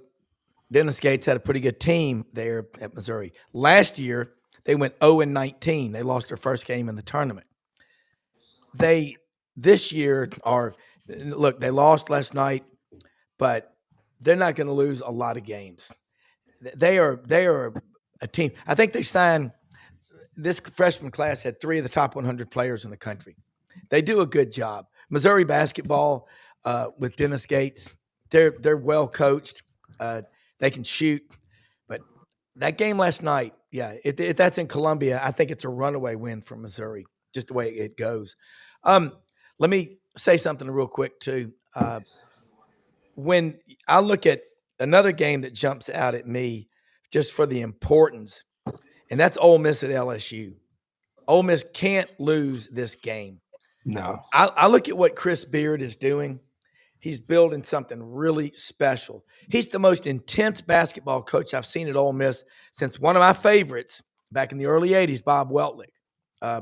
Dennis Gates had a pretty good team there at Missouri. Last year, they went 0-19. They lost their first game in the tournament. This year are – look, they lost last night, but they're not going to lose a lot of games. They are a team. I think they signed this freshman class had 3 of the top 100 players in the country. They do a good job. Missouri basketball with Dennis Gates, they're well coached. They can shoot, but that game last night, if that's in Columbia, I think it's a runaway win for Missouri, just the way it goes. Let me say something real quick too. When I look at another game that jumps out at me just for the importance, and that's Ole Miss at LSU. Ole Miss can't lose this game. No. I look at what Chris Beard is doing. He's building something really special. He's the most intense basketball coach I've seen at Ole Miss since one of my favorites back in the early 80s, Bob Weltlich. I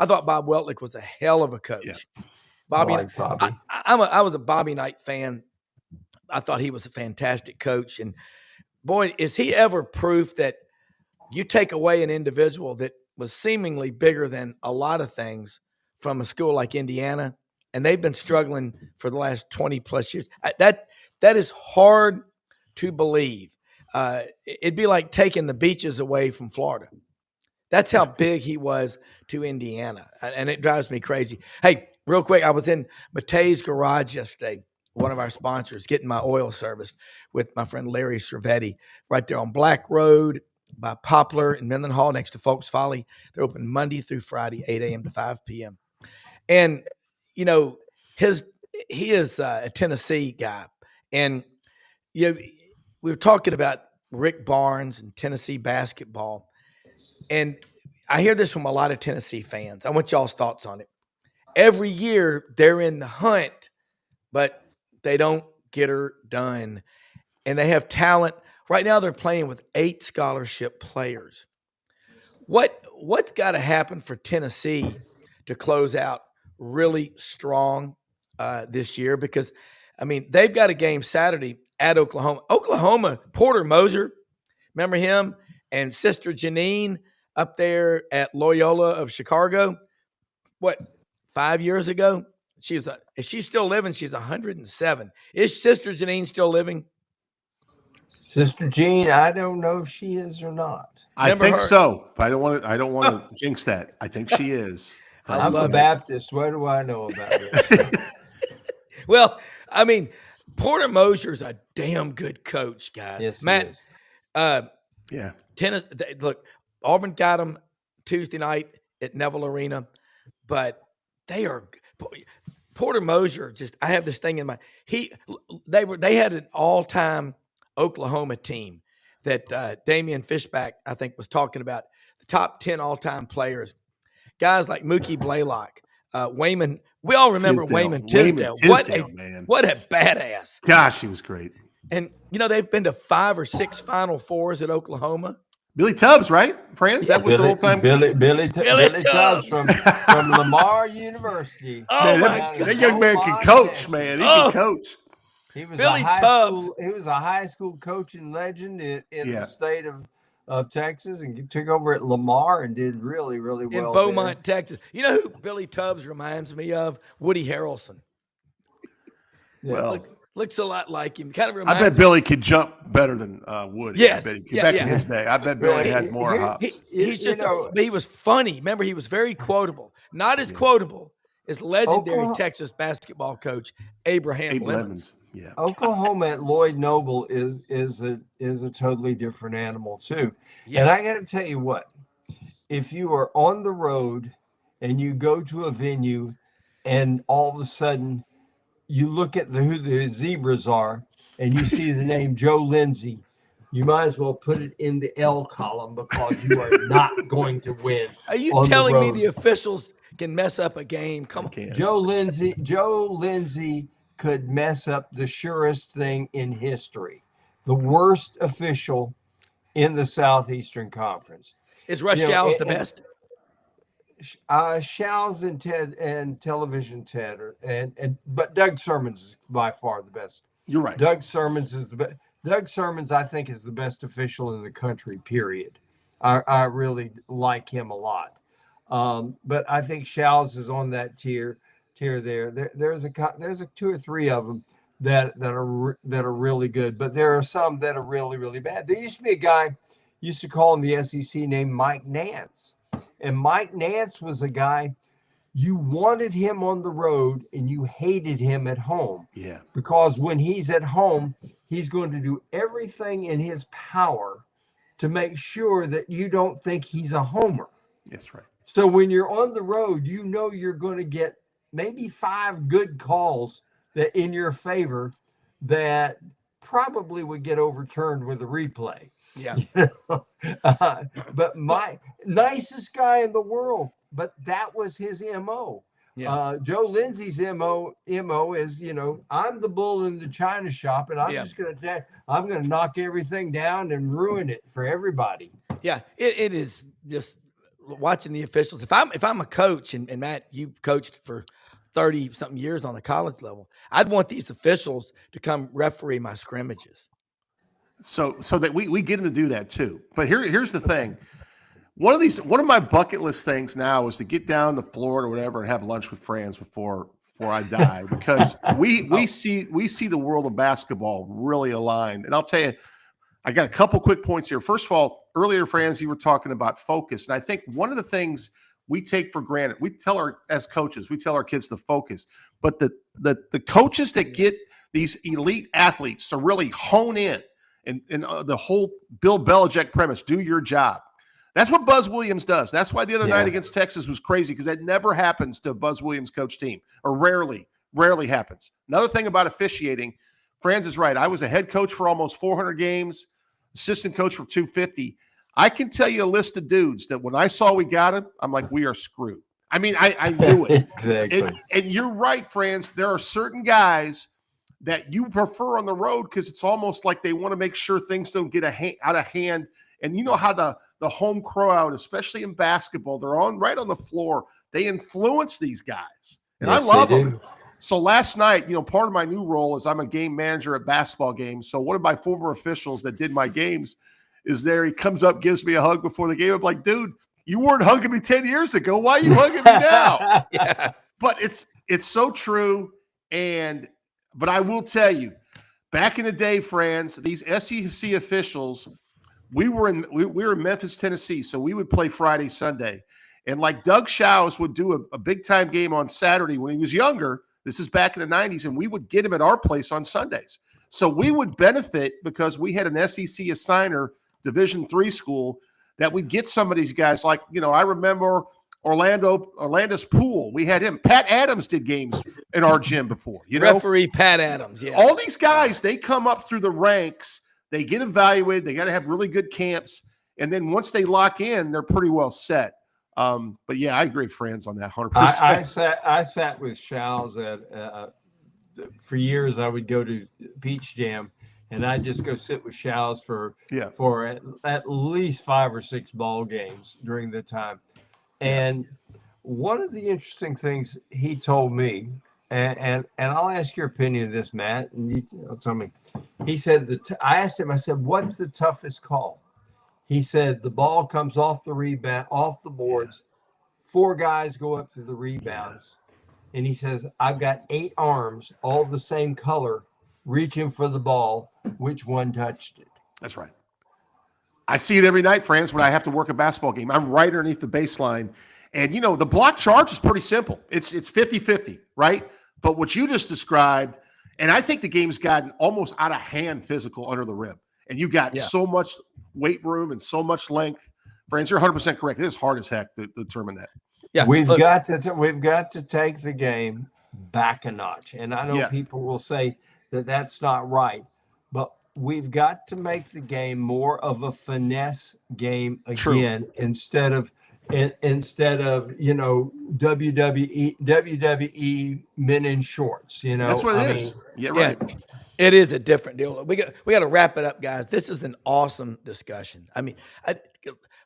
thought Bob Weltlich was a hell of a coach. Yeah. Bobby, Bobby. I was a Bobby Knight fan. I thought he was a fantastic coach. And boy, is he ever proof that you take away an individual that was seemingly bigger than a lot of things from a school like Indiana, and they've been struggling for the last 20 plus years. That is hard to believe. It'd be like taking the beaches away from Florida. That's how big he was to Indiana, and it drives me crazy. Hey, real quick, I was in Matei's garage yesterday, one of our sponsors, getting my oil serviced with my friend Larry Cervetti, right there on Black Road by Poplar in Mendenhall next to Folks Folly. They're open Monday through Friday, 8 a.m. to 5 p.m. And, you know, he is a Tennessee guy. And, you know, we were talking about Rick Barnes and Tennessee basketball. And I hear this from a lot of Tennessee fans. I want y'all's thoughts on it. Every year they're in the hunt, but they don't get her done. And they have talent. Right now they're playing with 8 scholarship players. What's got to happen for Tennessee to close out really strong this year? Because, I mean, they've got a game Saturday at Oklahoma. Oklahoma, Porter Moser, remember him? And Sister Janine up there at Loyola of Chicago. What, 5 years ago? If she's still living, she's 107. Is Sister Janine still living? Sister Jean, I don't know if she is or not. I think so, but I don't want to jinx that. I think she is. I'm a Baptist. What do I know about it? Well, I mean, Porter Moser's a damn good coach, guys. Yes, Matt, yeah. Look, Auburn got them Tuesday night at Neville Arena, but they are Porter Moser. I have this thing in my they had an all-time Oklahoma team that Damian Fishback, I think, was talking about, the top 10 all-time players. Guys like Mookie Blaylock, Wayman. We all remember Wayman Tisdale. What a badass. Gosh, he was great. And, you know, they've been to 5 or 6 Final Fours at Oklahoma. Billy Tubbs, right, friends? That was the whole time. Billy Tubbs from Lamar University. Oh, man, that young man can coach, man. He can coach. He was Billy Tubbs. He was a high school coaching legend in the state of Texas, and took over at Lamar and did really, really well in Beaumont, Texas. You know who Billy Tubbs reminds me of? Woody Harrelson. Yeah. Well, looks a lot like him. Kind of reminds I bet Billy could jump better than Woody. Yes. I bet he could. Back in his day. I bet Billy had more hops. He was funny. Remember, he was very quotable. Not as quotable as legendary Texas basketball coach Abraham Lemons. Yeah. Oklahoma at Lloyd Noble is a totally different animal too. Yeah. And I got to tell you what, if you are on the road and you go to a venue and all of a sudden you look at who the Zebras are and you see the name Joe Lindsey, you might as well put it in the L column, because you are not going to win. Are you telling me the officials can mess up a game? Come on. Joe Lindsey could mess up the surest thing in history. The worst official in the Southeastern Conference. Is Russ Show's the best? Show's and Ted and Television Ted, but Doug Sermons is by far the best. You're right. Doug Sermons is the best. Doug Sermons, I think, is the best official in the country, period. I really like him a lot. But I think Show's is on that tier there. There's 2 or 3 of them that are really good, but there are some that are really, really bad. There used to be a guy used to call in the SEC named Mike Nance, and Mike Nance was a guy you wanted him on the road and you hated him at home. Yeah, because when he's at home, he's going to do everything in his power to make sure that you don't think he's a homer. That's right. So when you're on the road, you know you're going to get maybe 5 good calls that in your favor that probably would get overturned with a replay. Yeah. But my nicest guy in the world, but that was his MO. Yeah. Joe Lindsay's MO is, I'm the bull in the china shop, and I'm just going to knock everything down and ruin it for everybody. Yeah, it is just watching the officials. If I'm a coach, and Matt, you coached for 30 something years on the college level, I'd want these officials to come referee my scrimmages. So that we get them to do that too. But here's the thing. One of my bucket list things now is to get down to Florida or whatever and have lunch with friends before I die, because we see the world of basketball really aligned. And I'll tell you, I got a couple quick points here. First of all, earlier, Franz, you were talking about focus, and I think one of the things we take for granted, as coaches, we tell our kids to focus, but the coaches that get these elite athletes to really hone in and the whole Bill Belichick premise, do your job. That's what Buzz Williams does. That's why the other night against Texas was crazy, because that never happens to a Buzz Williams coach team, or rarely happens. Another thing about officiating, Franz is right. I was a head coach for almost 400 games, assistant coach for 250. I can tell you a list of dudes that when I saw we got him, I'm like, we are screwed. I mean, I knew it. Exactly. And you're right, Franz. There are certain guys that you prefer on the road because it's almost like they want to make sure things don't get out of hand. And you know how the home crowd, especially in basketball, they're right on the floor. They influence these guys. And Yes, I love they them. do. So last night, part of my new role is I'm a game manager at basketball games. So one of my former officials that did my games is there. He comes up, gives me a hug before the game. I'm like, dude, you weren't hugging me 10 years ago. Why are you hugging me now? Yeah. But it's so true. But I will tell you, back in the day, Franz, these SEC officials, we were in Memphis, Tennessee. So we would play Friday, Sunday. And like Doug Shows would do a big time game on Saturday when he was younger. This is back in the 90s, and we would get him at our place on Sundays. So we would benefit because we had an SEC assigner, Division III school, that we'd get some of these guys. Like, I remember Orlando's Pool. We had him. Pat Adams did games in our gym before. Referee Pat Adams, yeah. All these guys, they come up through the ranks. They get evaluated. They got to have really good camps. And then once they lock in, they're pretty well set. But yeah, I agree with Franz on that 100%. I sat with Shows for years. I would go to Peach Jam, and I'd just go sit with Shows for at least 5 or 6 ball games during the time. And one of the interesting things he told me, and I'll ask your opinion of this, Matt, and you tell me. He said I asked him, I said, what's the toughest call? He said the ball comes off the rebound, off the boards. 4 guys go up to the rebounds. And he says, I've got 8 arms, all the same color, reaching for the ball. Which one touched it? That's right. I see it every night, Franz, when I have to work a basketball game. I'm right underneath the baseline. And, the block charge is pretty simple. It's 50-50, right? But what you just described, and I think the game's gotten almost out of hand physical under the rim. And you got so much weight room and so much length. Franz, you're 100% correct. It is hard as heck to determine that. Yeah, we've got to take the game back a notch. And I know people will say that that's not right, but we've got to make the game more of a finesse game again. True. instead of WWE men in shorts. That's what it is. Yeah, right. Yeah, it is a different deal. We got to wrap it up, guys. This is an awesome discussion. I mean,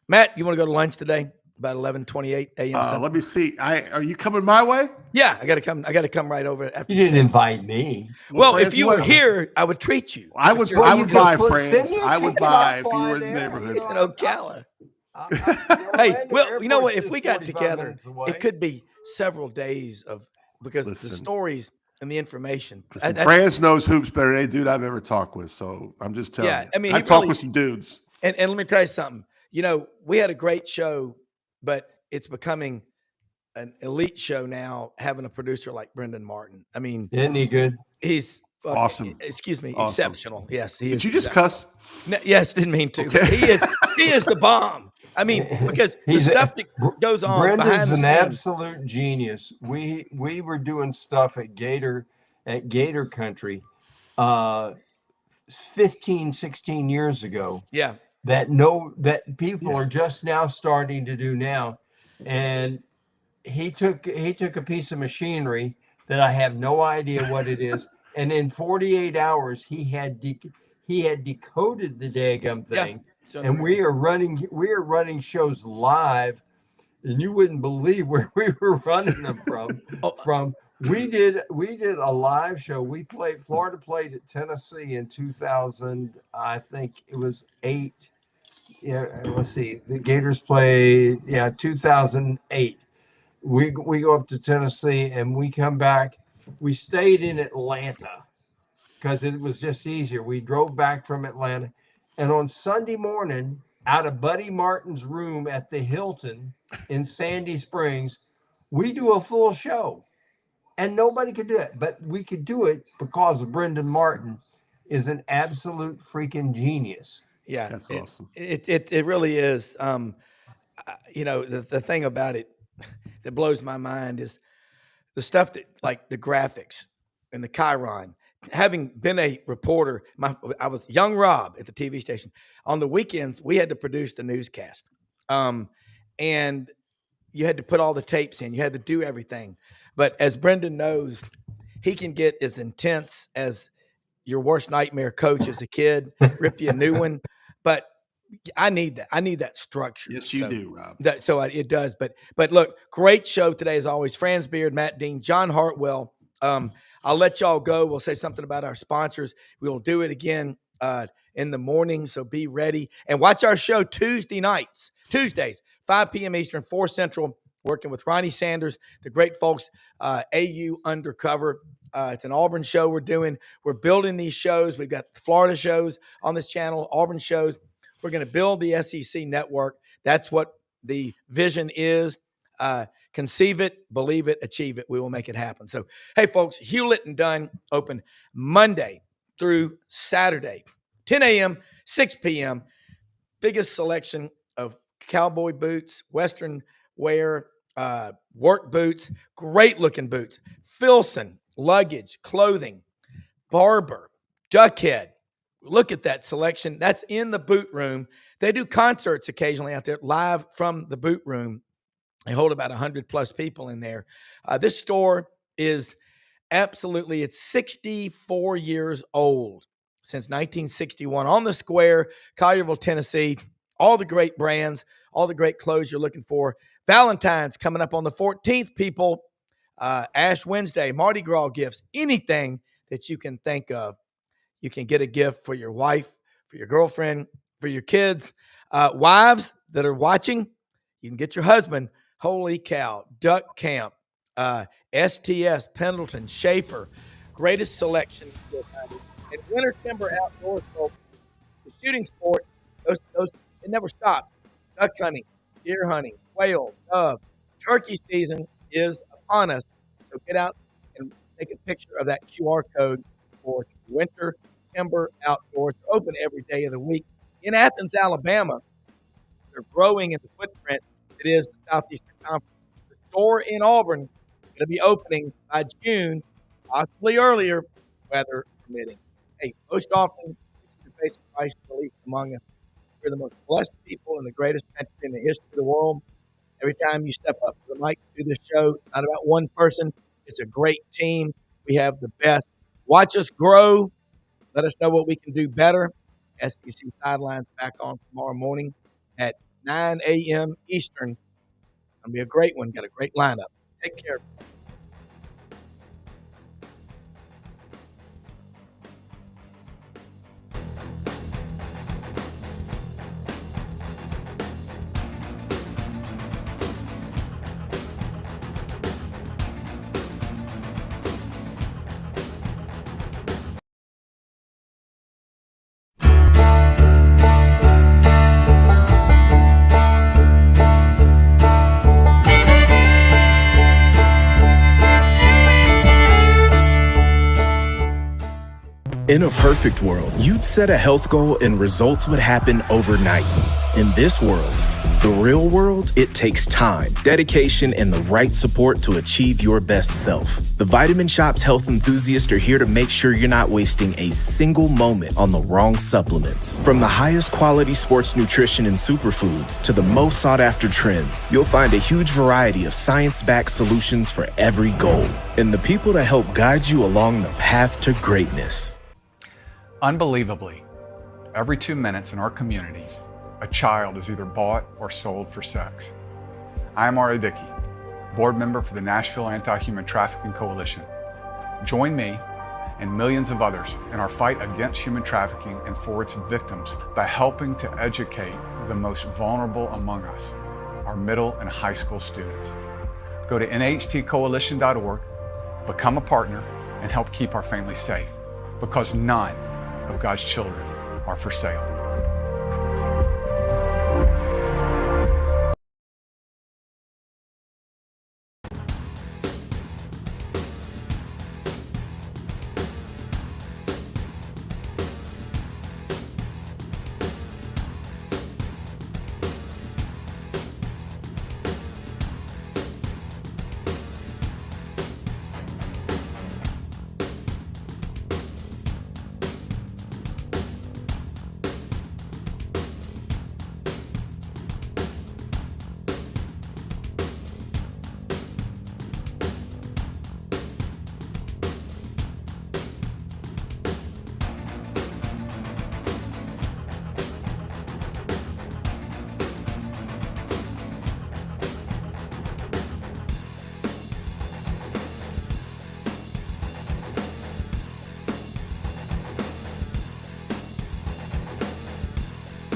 Matt, you want to go to lunch today? About 11:28 a.m. Let me see. Are you coming my way? Yeah, I got to come right over after. You didn't invite me. Well, if you were here, I would treat you. I would buy, Franz. I would buy if you were in the neighborhood. He's in Ocala. Hey, well, you know what? If we got together, it could be several days because the stories and the information. Franz knows hoops better than any dude I've ever talked with. So I'm just telling you. I mean, I talk with some dudes. And let me tell you something. We had a great show, but it's becoming an elite show now, having a producer like Brendan Martin. I mean, isn't he good? He's awesome. Excuse me, awesome. Exceptional. Yes, he is. Did you just cuss? No, yes, didn't mean to. Okay. He is the bomb. I mean, because the stuff that goes on Brendan's behind the an scenes. absolute genius. We were doing stuff at Gator Country 15, 16 years ago Yeah. that people are just now starting to do now. And he took a piece of machinery that I have no idea what it is, and in 48 hours he had decoded the daggum thing. So And we are running shows live, and you wouldn't believe where we were running them from. We did a live show. Florida played at Tennessee in 2000, I think it was 8. Yeah, let's see. The Gators played 2008. We go up to Tennessee and we come back. We stayed in Atlanta because it was just easier. We drove back from Atlanta, and on Sunday morning, out of Buddy Martin's room at the Hilton in Sandy Springs, we do a full show, and nobody could do it, but we could do it because Brendan Martin is an absolute freaking genius. Yeah, That's awesome. It really is. The thing about it that blows my mind is the stuff that, like the graphics and the Chiron. Having been a reporter, I was young Rob at the TV station. On the weekends, we had to produce the newscast, and you had to put all the tapes in. You had to do everything. But as Brendan knows, he can get as intense as your worst nightmare coach as a kid, rip you a new one. But I need that. I need that structure. Yes, you do, Rob. It does. But look, great show today as always. Franz Beard, Matt Dean, John Hartwell. I'll let y'all go. We'll say something about our sponsors. We will do it again in the morning, so be ready. And watch our show Tuesdays, 5 p.m. Eastern, 4 Central, working with Ronnie Sanders, the great folks, AU Undercover. It's an Auburn show we're doing. We're building these shows. We've got Florida shows on this channel, Auburn shows. We're going to build the SEC network. That's what the vision is. Conceive it, believe it, achieve it. We will make it happen. So, hey, folks, Hewlett and Dunn open Monday through Saturday, 10 a.m., 6 p.m. Biggest selection of cowboy boots, Western wear, work boots, great-looking boots, Filson, luggage, clothing, Barber, Duckhead. Look at that selection. That's in the boot room. They do concerts occasionally out there live from the boot room. They hold about 100+ people in there. This store is it's 64 years old, since 1961, on the square, Collierville, Tennessee. All the great brands, all the great clothes you're looking for. Valentine's coming up on the 14th, people. Ash Wednesday, Mardi Gras gifts, anything that you can think of. You can get a gift for your wife, for your girlfriend, for your kids. Wives that are watching, you can get your husband. Holy cow, Duck Camp, STS, Pendleton, Schaefer, greatest selection. And winter timber outdoors, folks, the shooting sport, those it never stops. Duck hunting, deer hunting, quail, dove. Turkey season is upon us. So get out and take a picture of that QR code for winter timber outdoors. They're open every day of the week. In Athens, Alabama, they're growing in the footprint. It is the Southeastern Conference. The store in Auburn is going to be opening by June, possibly earlier, weather permitting. Hey, most often, this is the face of Christ released among us. We're the most blessed people in the greatest country in the history of the world. Every time you step up to the mic to do this show, it's not about one person. It's a great team. We have the best. Watch us grow. Let us know what we can do better. SEC Sidelines back on tomorrow morning at 9 a.m. Eastern. It's going to be a great one. Got a great lineup. Take care. In a perfect world, you'd set a health goal and results would happen overnight. In this world, the real world, it takes time, dedication, and the right support to achieve your best self. The Vitamin Shop's health enthusiasts are here to make sure you're not wasting a single moment on the wrong supplements. From the highest quality sports nutrition and superfoods to the most sought after trends, you'll find a huge variety of science-backed solutions for every goal. And the people to help guide you along the path to greatness. Unbelievably, every 2 minutes in our communities, a child is either bought or sold for sex. I am Ari Dickey, board member for the Nashville Anti-Human Trafficking Coalition. Join me and millions of others in our fight against human trafficking and for its victims by helping to educate the most vulnerable among us, our middle and high school students. Go to nhtcoalition.org, become a partner, and help keep our families safe, because none of God's children are for sale.